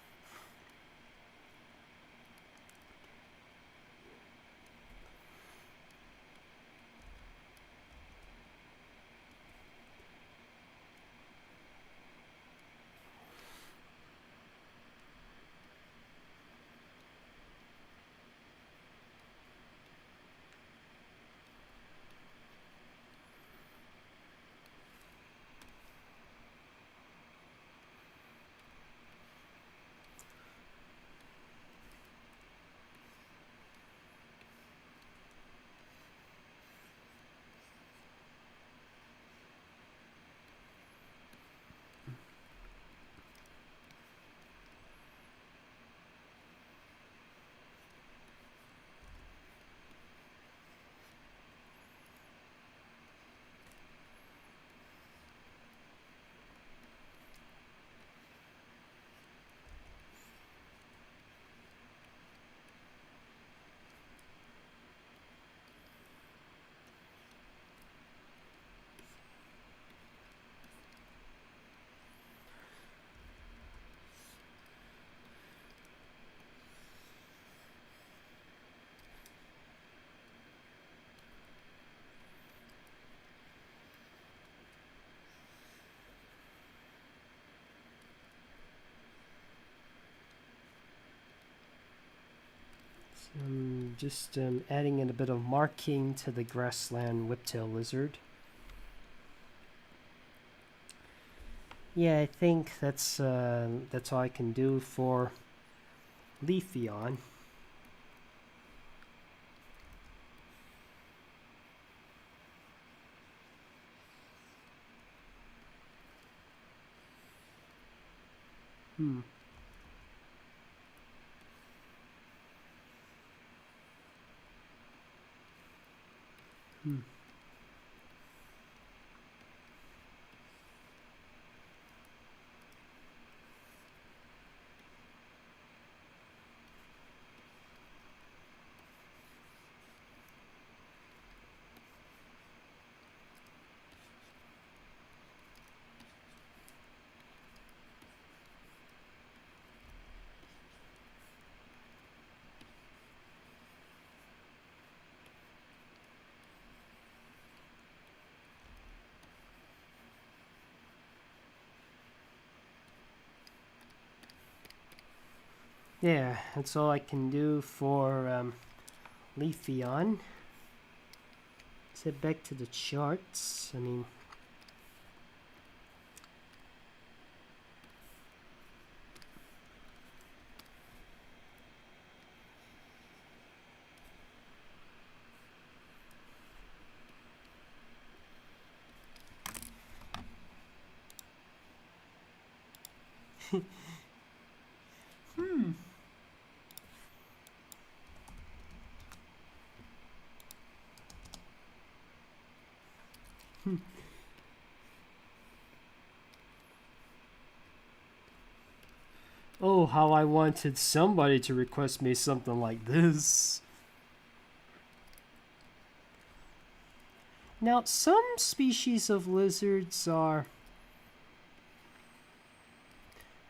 Just adding in a bit of marking to the grassland whiptail lizard. Yeah, I think that's all I can do for Leafeon. Hmm. Yeah, that's all I can do for Leafeon. Let's head back to the charts. I mean, Oh, Oh, how I wanted somebody to request me something like this. Now, some species of lizards are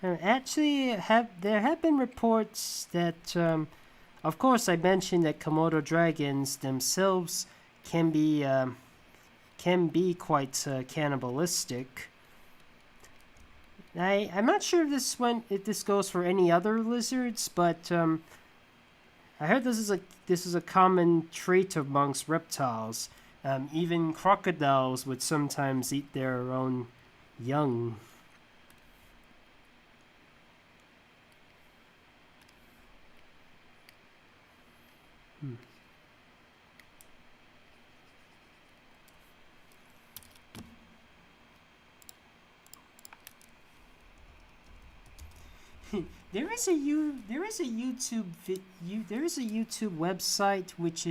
actually there have been reports that, of course, I mentioned that Komodo dragons themselves can be quite cannibalistic. I'm not sure if this goes for any other lizards, but I heard this is a common trait amongst reptiles. Even crocodiles would sometimes eat their own young. There is a YouTube website which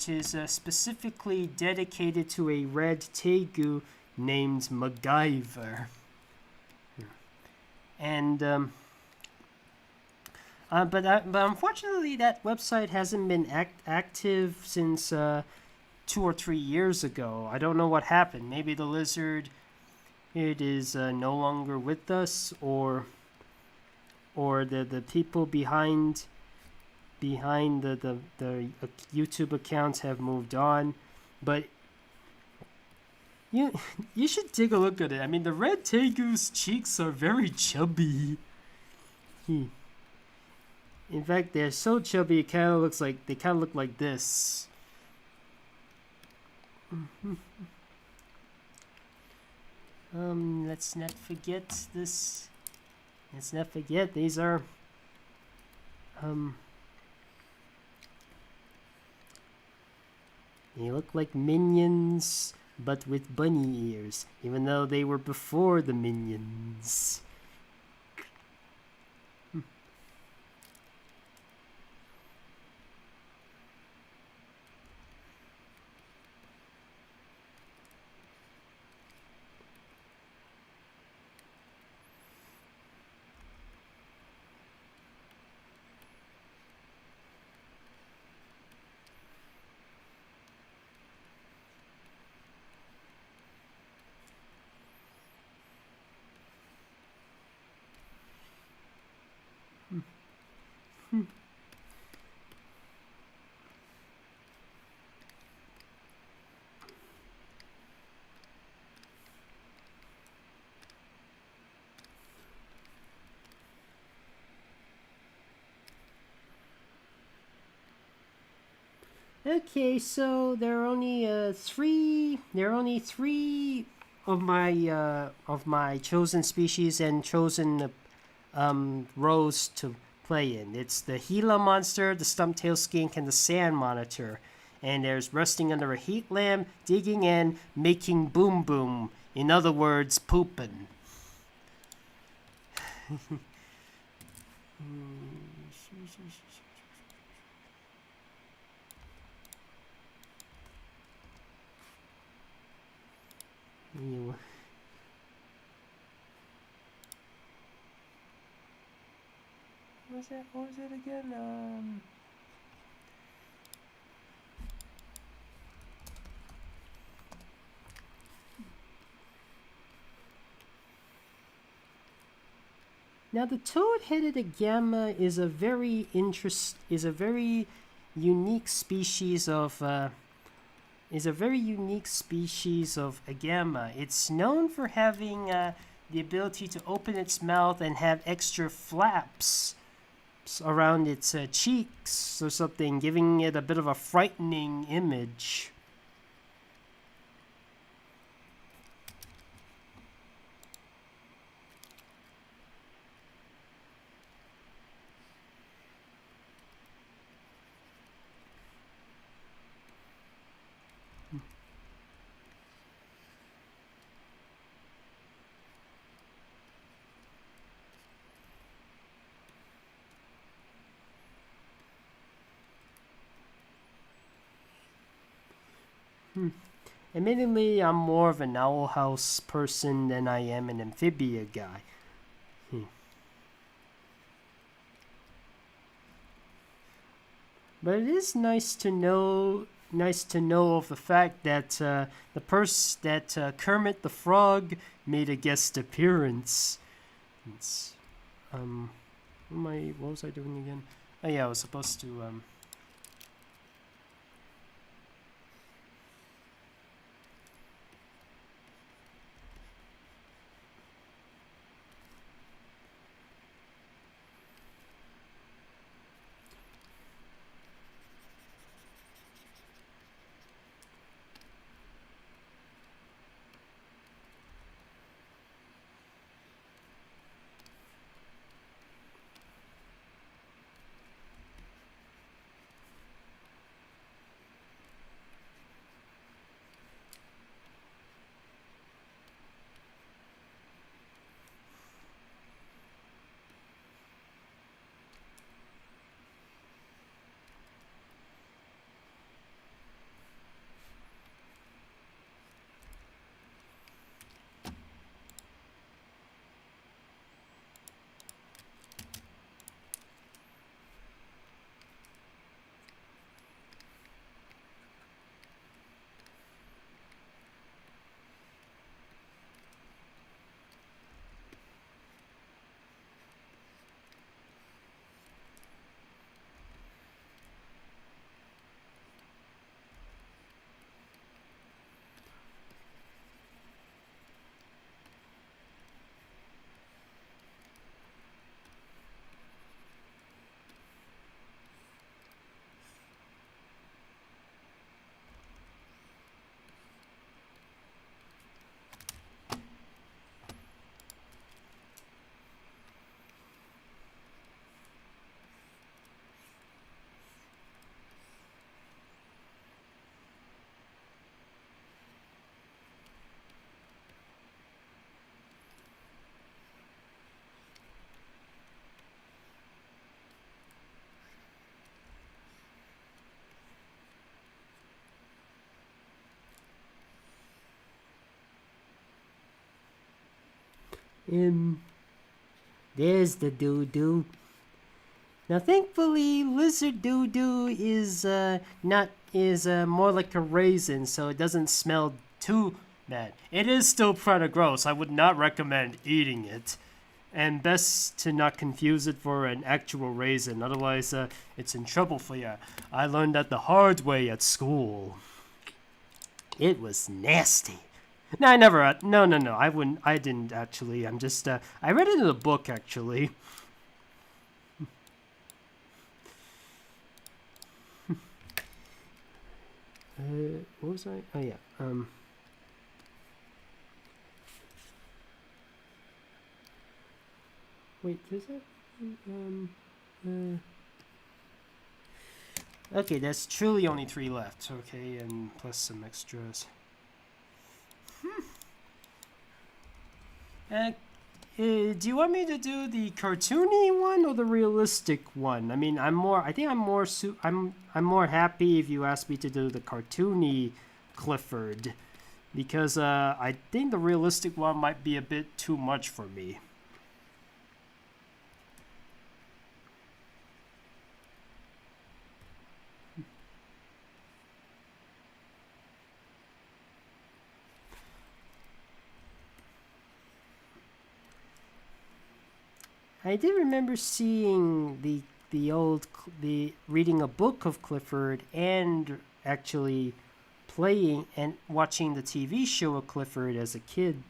is specifically dedicated to a red tegu named MacGyver, and but unfortunately that website hasn't been active since 2 or 3 years ago. I don't know what happened. Maybe the lizard it is no longer with us, or the people behind the YouTube accounts have moved on. But you should take a look at it. I mean, the red tegu's cheeks are very chubby. In fact, they're so chubby they kind of look like this. Let's not forget this. Let's not forget these are they look like minions but with bunny ears, even though they were before the minions. Okay, so there are only three of my chosen species and chosen rows to play in. It's the Gila Monster, the Stump-tailed skink, and the Sand Monitor. And there's resting under a heat lamp, digging in, making boom boom. In other words, pooping. Anyway. What was it again? Now the toad-headed iguana is a very unique species of iguana. It's known for having the ability to open its mouth and have extra flaps around its cheeks or something, giving it a bit of a frightening image. Admittedly, I'm more of an owl house person than I am an amphibia guy. But it is nice to know of the fact that Kermit the Frog made a guest appearance. It's, what was I doing again? Oh yeah, I was supposed to there's the doo-doo. Now, thankfully, lizard doo-doo is more like a raisin, so it doesn't smell too bad. It is still pretty gross. I would not recommend eating it, and best to not confuse it for an actual raisin. Otherwise, it's in trouble for you. I learned that the hard way at school. It was nasty. No, I never. No. I wouldn't. I didn't actually. I'm just. I read it in a book actually. What was I? Oh yeah. Wait, is that? Okay, there's truly only 3 left. Okay, and plus some extras. Do you want me to do the cartoony one or the realistic one? I mean, I'm more happy if you ask me to do the cartoony Clifford, because I think the realistic one might be a bit too much for me. I did remember seeing the reading a book of Clifford and actually playing and watching the TV show of Clifford as a kid.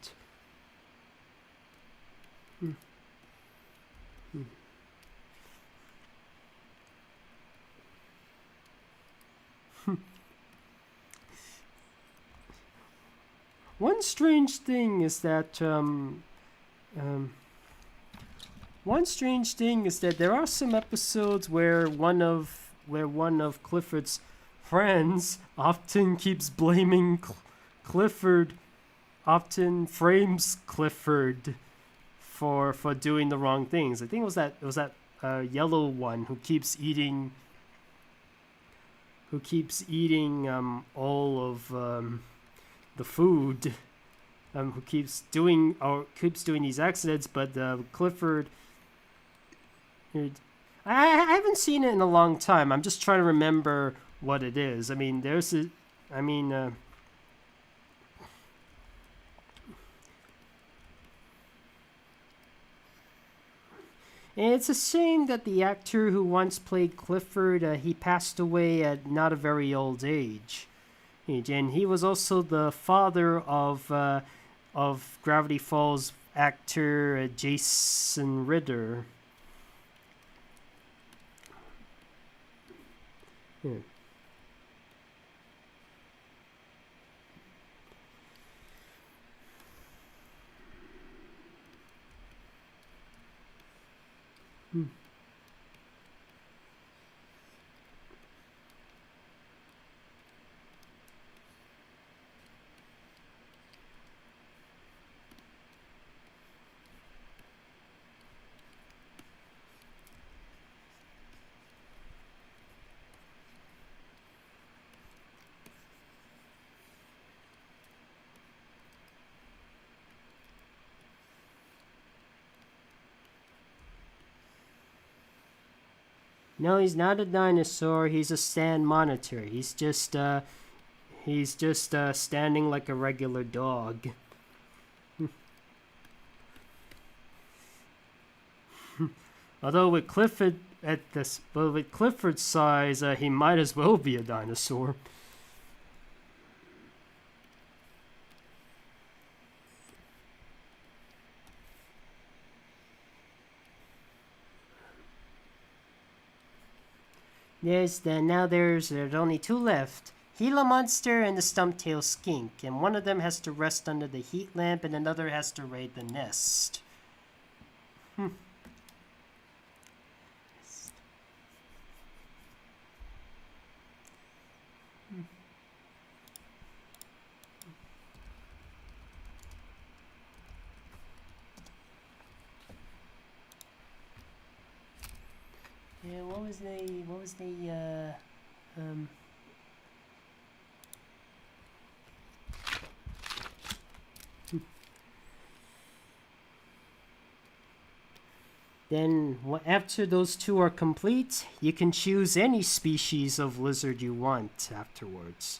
One strange thing is that there are some episodes where one of Clifford's friends often keeps blaming Clifford, often frames Clifford for doing the wrong things. I think it was that yellow one who keeps eating all of the food. Who keeps doing these accidents, but Clifford. I haven't seen it in a long time. I'm just trying to remember what it is. I mean, there's a, I mean, and it's a shame that the actor who once played Clifford, he passed away at not a very old age. And he was also the father of Gravity Falls actor Jason Ritter. Yeah. No, he's not a dinosaur. He's a stand monitor. He's just standing like a regular dog. Although with Clifford's size, he might as well be a dinosaur. There's only two left. Gila Monster and the Stump-tailed skink, and one of them has to rest under the heat lamp and another has to raid the nest. Yeah, what was the Then, after those two are complete, you can choose any species of lizard you want afterwards.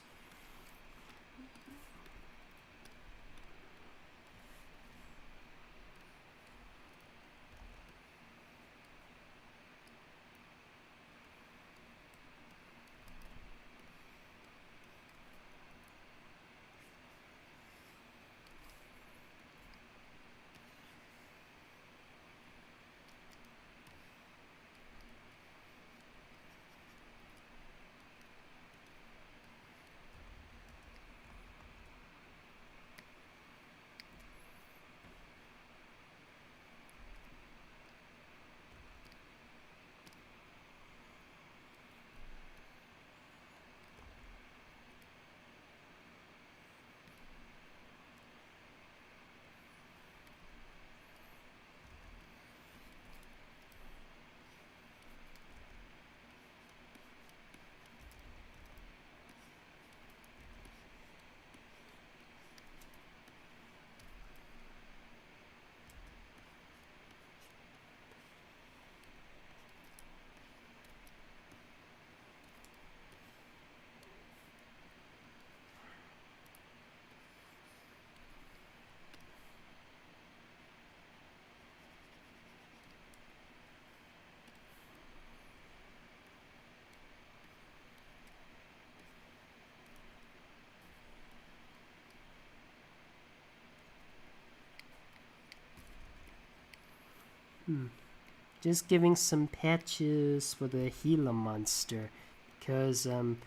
Just giving some patches for the Gila Monster, because and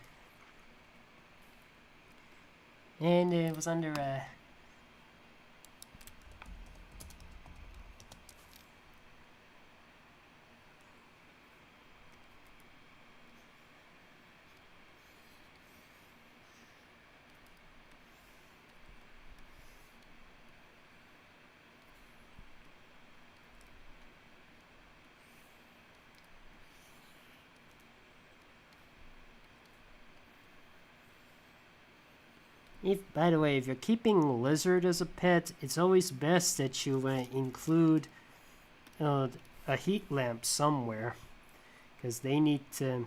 it was under by the way, if you're keeping lizard as a pet, it's always best that you include a heat lamp somewhere. because they need to.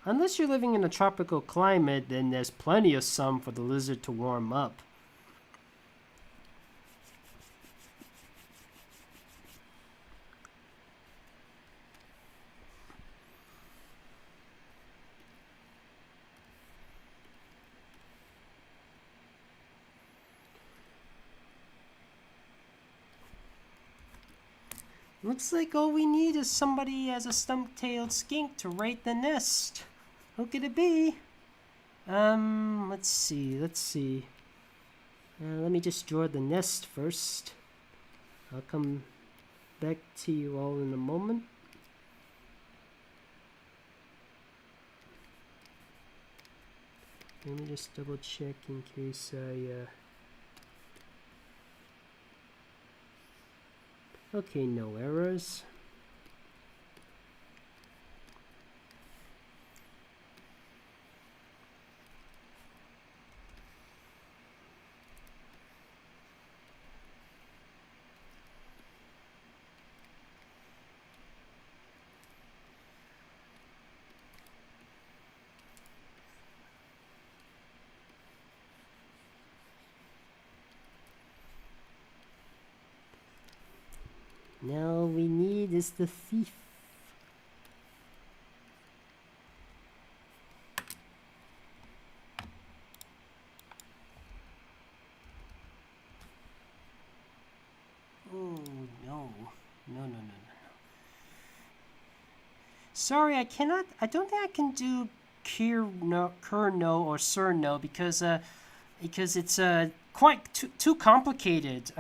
Unless you're living in a tropical climate, then there's plenty of sun for the lizard to warm up. Looks like all we need is somebody as a stump-tailed skink to rate the nest. Who could it be? Let's see. Let me just draw the nest first. I'll come back to you all in a moment. Let me just double check in case I, Okay, no errors. Now all we need is the thief. Oh, no. No. Sorry, I don't think I can do cur no or sir no because it's quite too complicated.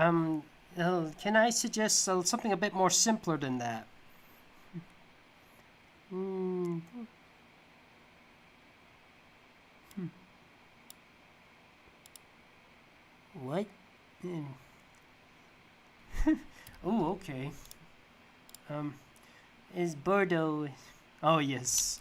Can I suggest something a bit more simpler than that? What? Oh, okay. Is Bordeaux? Oh, yes.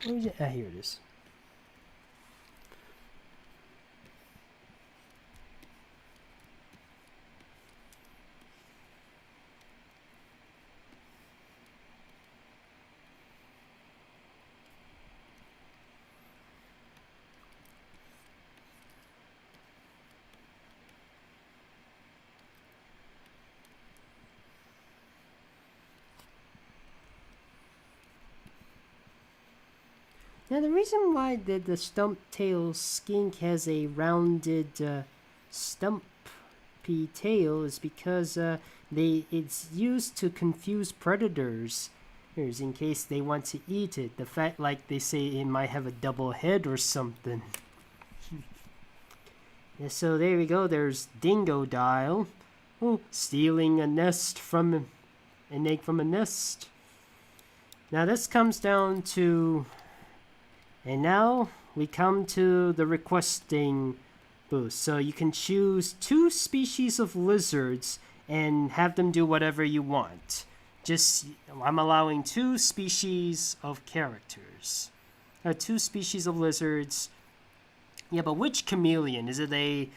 Where is it? Ah, here it is. Now the reason why the stump-tailed skink has a rounded stumpy tail is because it's used to confuse predators. Here's in case they want to eat it. The fact, like they say, it might have a double head or something. Yeah, so there we go. There's Dingodile. Oh, stealing an egg from a nest. Now this comes down to. And now we come to the requesting booth. So you can choose 2 species of lizards and have them do whatever you want. I'm allowing 2 species of characters. 2 species of lizards. Yeah, but which chameleon? Is it a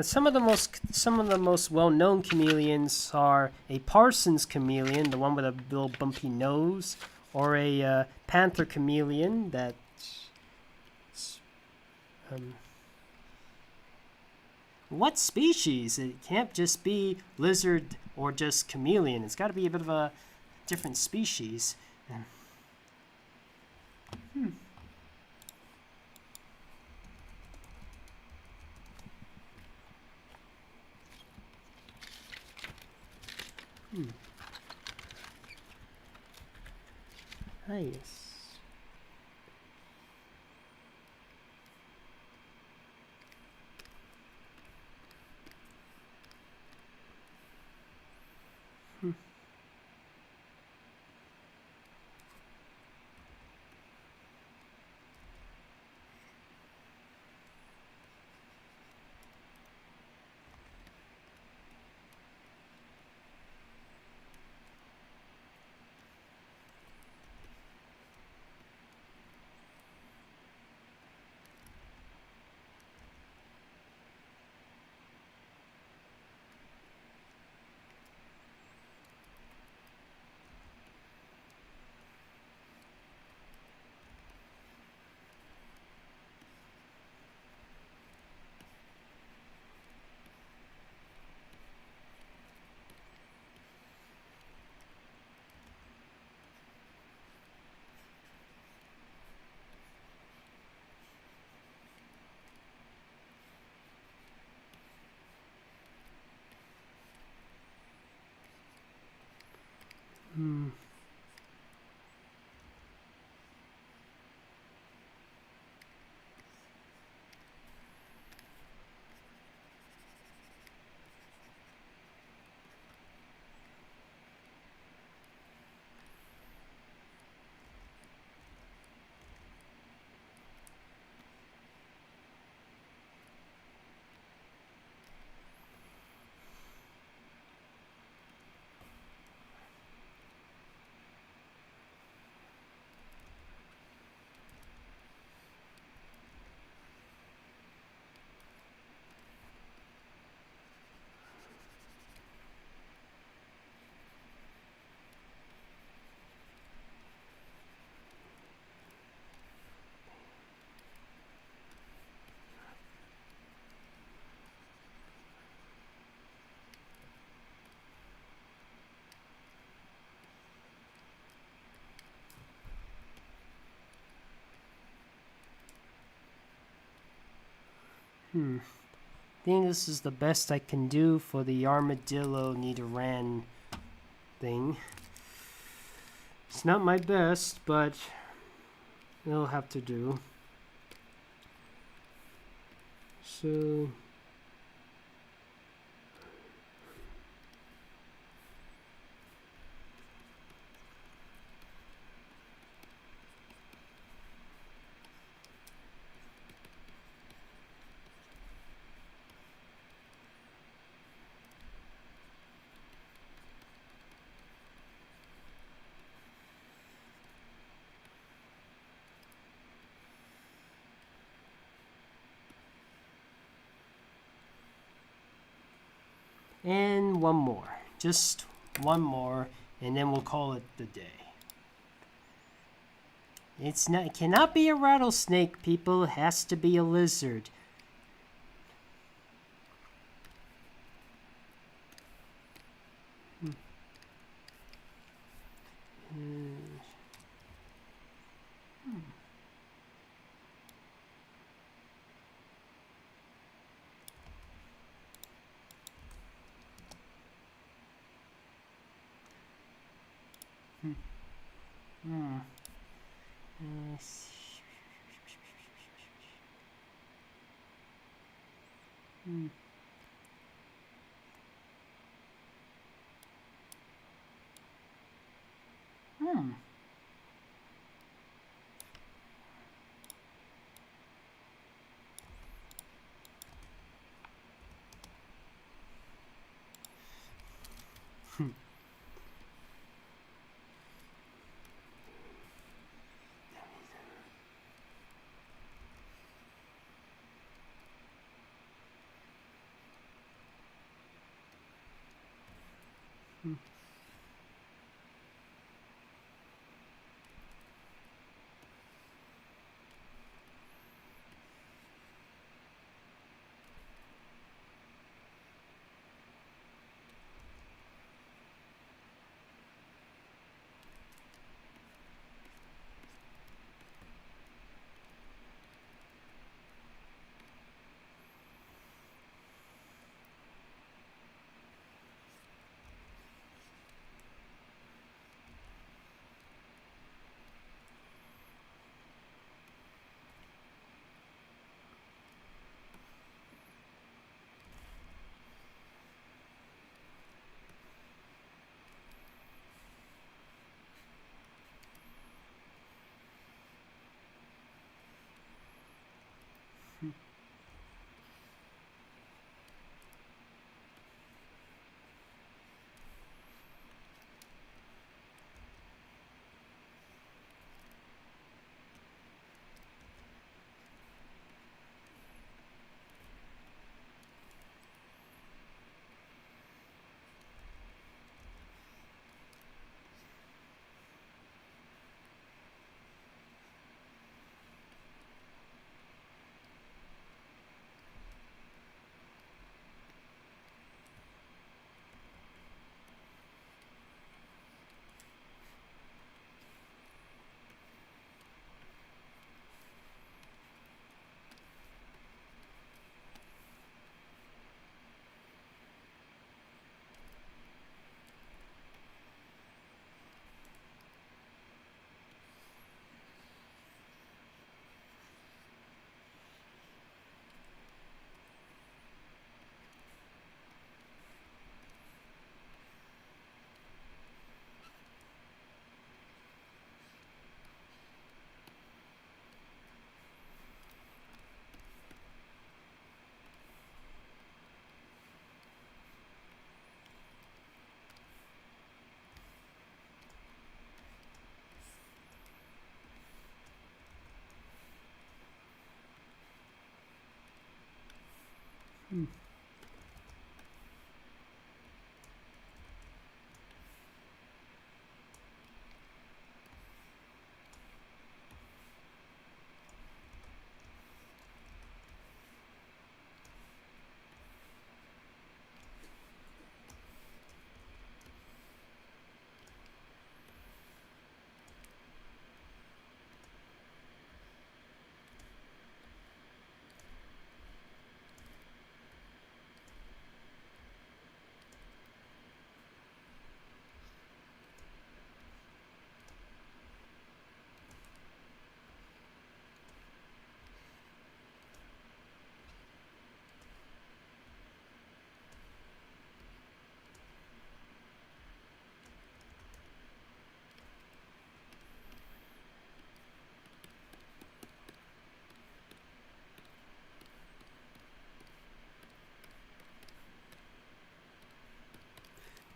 some of the most well-known chameleons are a Parsons chameleon, the one with a little bumpy nose, or a panther chameleon that. What species? It can't just be lizard or just chameleon. It's got to be a bit of a different species. Ah, yes. Hmm. I think this is the best I can do for the armadillo Nidoran thing. It's not my best, but it'll have to do. So and one more. Just one more, and then we'll call it the day. It cannot be a rattlesnake, people. It has to be a lizard. Hmm.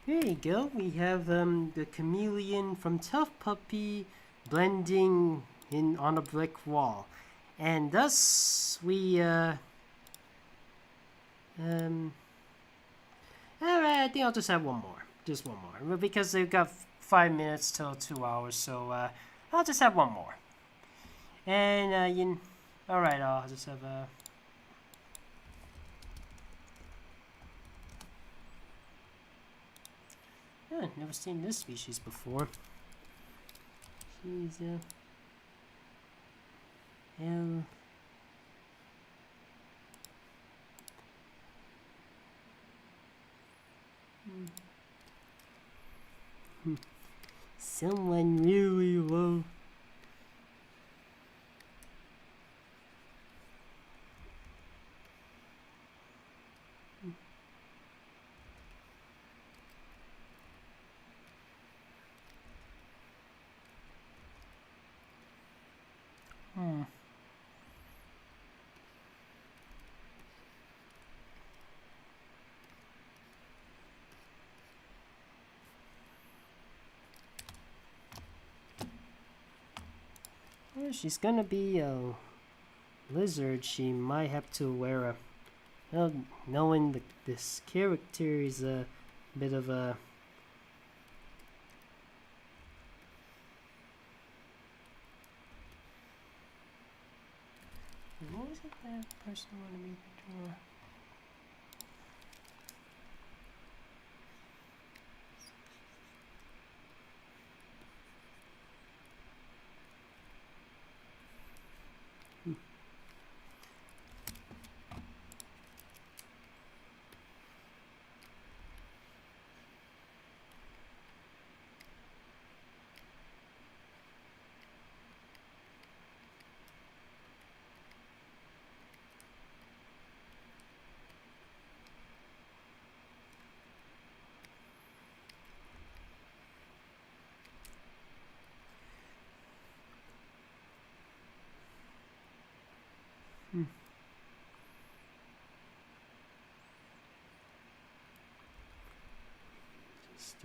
There you go. We have the chameleon from Tough Puppy blending in on a brick wall, and thus we All right, I think I'll just have one more, just one more, because they've got 5 minutes till 2 hours, so I'll just have one more. And all right, I'll just have a. Never seen this species before. She's L. Someone really low. Well, she's gonna be a lizard. She might have to wear a. Well, knowing this character is a bit of a. What was it that person wanted me to draw? Just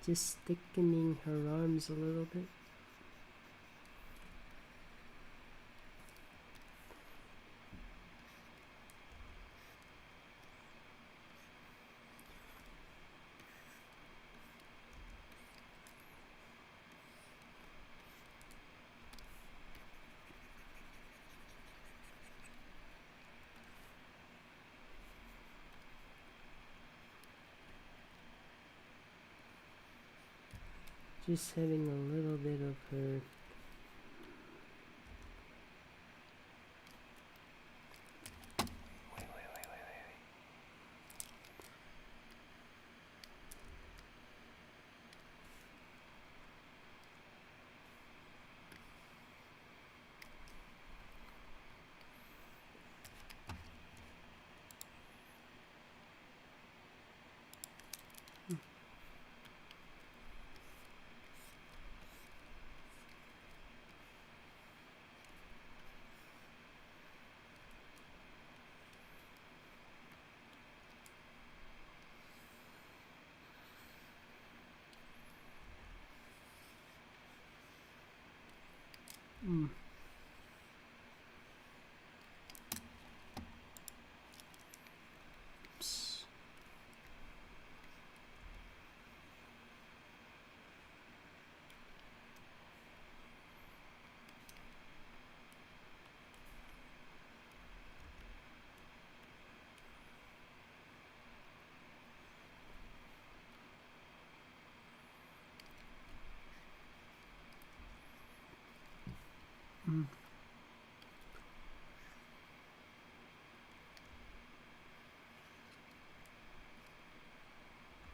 Just thickening her arms a little bit. Just having a little bit of her.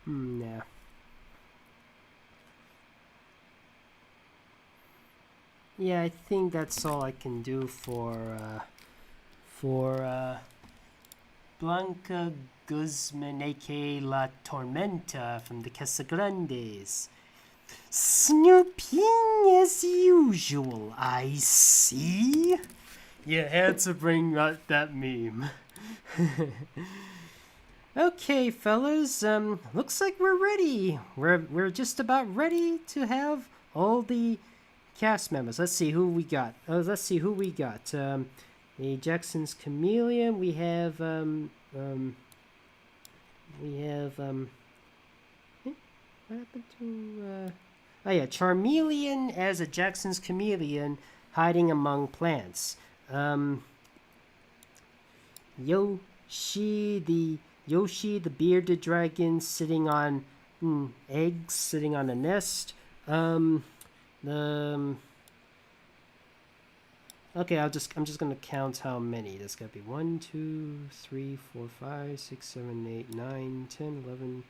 Nah. Yeah, I think that's all I can do for Blanca Guzman, aka La Tormenta from the Casagrandes. Snooping as usual, I see. You had to bring out that meme. Okay, fellas, looks like we're ready. We're just about ready to have all the cast members. Let's see who we got. The Jackson's Chameleon. We have what happened to Chameleon as a Jackson's Chameleon hiding among plants. Yoshi the bearded dragon sitting on eggs, sitting on a nest. Okay, I'm just gonna count how many. There's gotta be 1, 2, 3, 4, 5, 6, 7, 8, 9, 10, 11,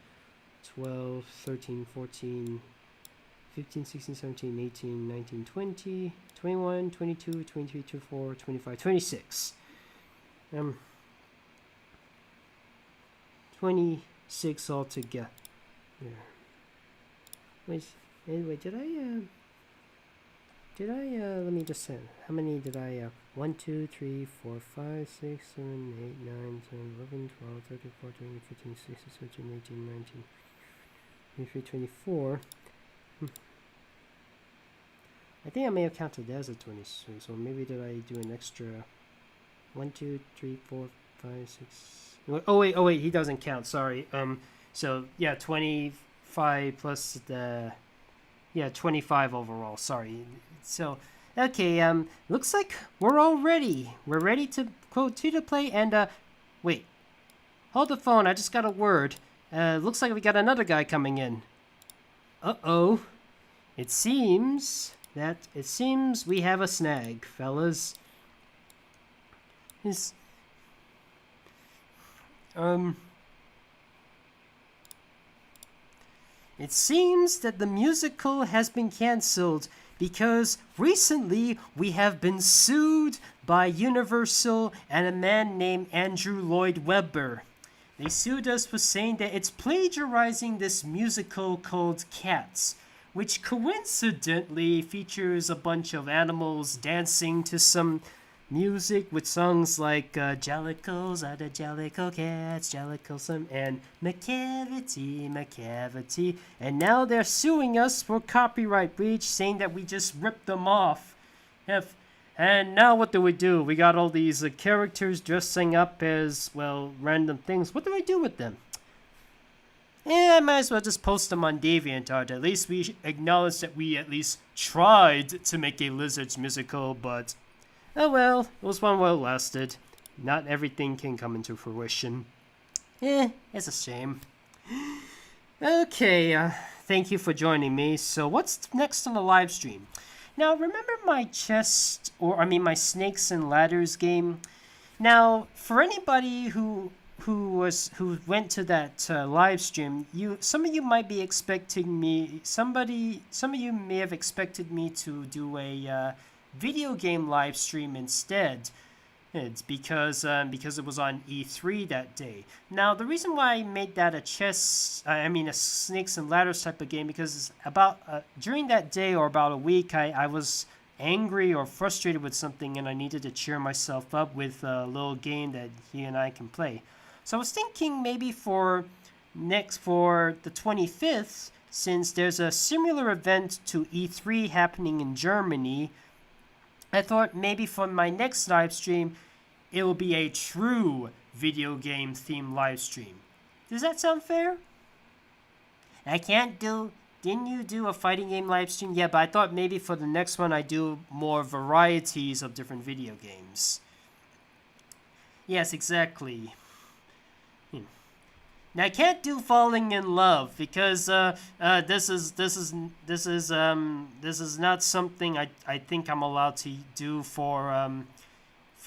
12, 13, 14, 15, 16, 17, 18, 19, 20, 21, 22, 23, 24, 25, 26. 26 altogether. Wait, did I let me just say, how many did I, 1, 2, 3, 4, 5, 6, 7, 8, 9, 10, 11, 12, 13, 14, 15, 16, 17, 18, 19, 23, 24. I think I may have counted that as a 26, so maybe did I do an extra 1, 2, 3, 4, 5, 6. Oh wait, he doesn't count, sorry. So yeah, 25 plus the, 25 overall, sorry. So, okay, looks like we're all ready. We're ready to continue to play, and, wait. Hold the phone, I just got a word. Looks like we got another guy coming in. Uh-oh. It seems we have a snag, fellas. It seems that the musical has been cancelled because recently we have been sued by Universal and a man named Andrew Lloyd Webber. They sued us for saying that it's plagiarizing this musical called Cats, which coincidentally features a bunch of animals dancing to some music with songs like Jellicles are the Jellicle Cats, Jellicle some, and McCavity, and now they're suing us for copyright breach, saying that we just ripped them off. And now what do? We got all these characters dressing up as, well, random things. What do I do with them? I might as well just post them on DeviantArt. At least we acknowledge that we at least tried to make a Lizards musical, but oh well, it was one well lasted. Not everything can come into fruition. It's a shame. Okay, thank you for joining me. So what's next on the live stream? Now, remember my my snakes and ladders game? Now, for anybody who went to that live stream, some of you might be expecting me. Some of you may have expected me to do a video game live stream instead. It's because it was on E3 that day. Now, the reason why I made that a snakes and ladders type of game, because during that day or about a week, I was angry or frustrated with something, and I needed to cheer myself up with a little game that he and I can play. So I was thinking maybe for the 25th, since there's a similar event to E3 happening in Germany, I thought maybe for my next live stream, it will be a true video game themed live stream. Does that sound fair? Didn't you do a fighting game live stream? Yeah, but I thought maybe for the next one I do more varieties of different video games. Yes, exactly. Now I can't do falling in love because this is not something I think I'm allowed to do for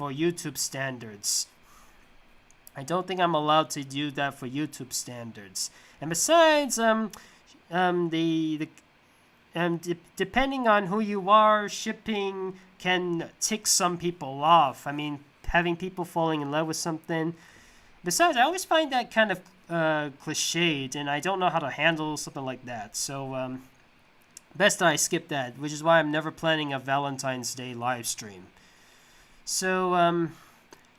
YouTube standards. I don't think I'm allowed to do that for YouTube standards. And besides, depending on who you are, shipping can tick some people off. I mean, having people falling in love with something. Besides, I always find that kind of cliched, and I don't know how to handle something like that. So, best I skip that, which is why I'm never planning a Valentine's Day live stream. So,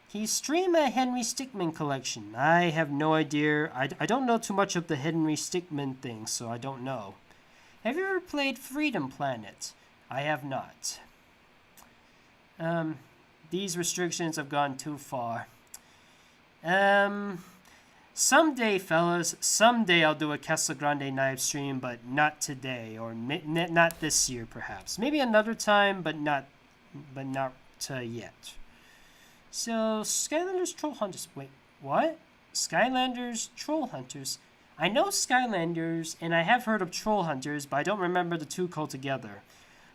he streamed a Henry Stickmin collection. I have no idea. I don't know too much of the Henry Stickmin thing, so I don't know. Have you ever played Freedom Planet? I have not. These restrictions have gone too far. Someday, fellas, someday I'll do a Casa Grande live stream, but not today, or not this year, perhaps. Maybe another time, but not yet. So, Skylanders Troll Hunters. Wait, what? Skylanders Troll Hunters. I know Skylanders, and I have heard of Troll Hunters, but I don't remember the two called together.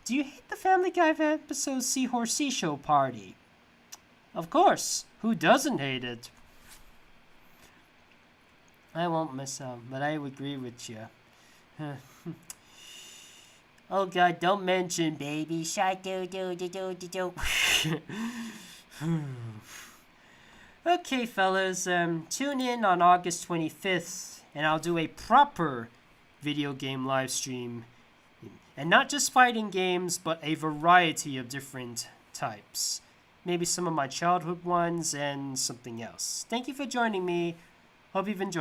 Do you hate the Family Guy episode Seahorse Seashow Party? Of course. Who doesn't hate it? I won't miss out, but I agree with you. Oh God, don't mention baby shark. Do. Okay, fellas, tune in on August 25th, and I'll do a proper video game live stream. And not just fighting games, but a variety of different types. Maybe some of my childhood ones and something else. Thank you for joining me. Hope you've enjoyed.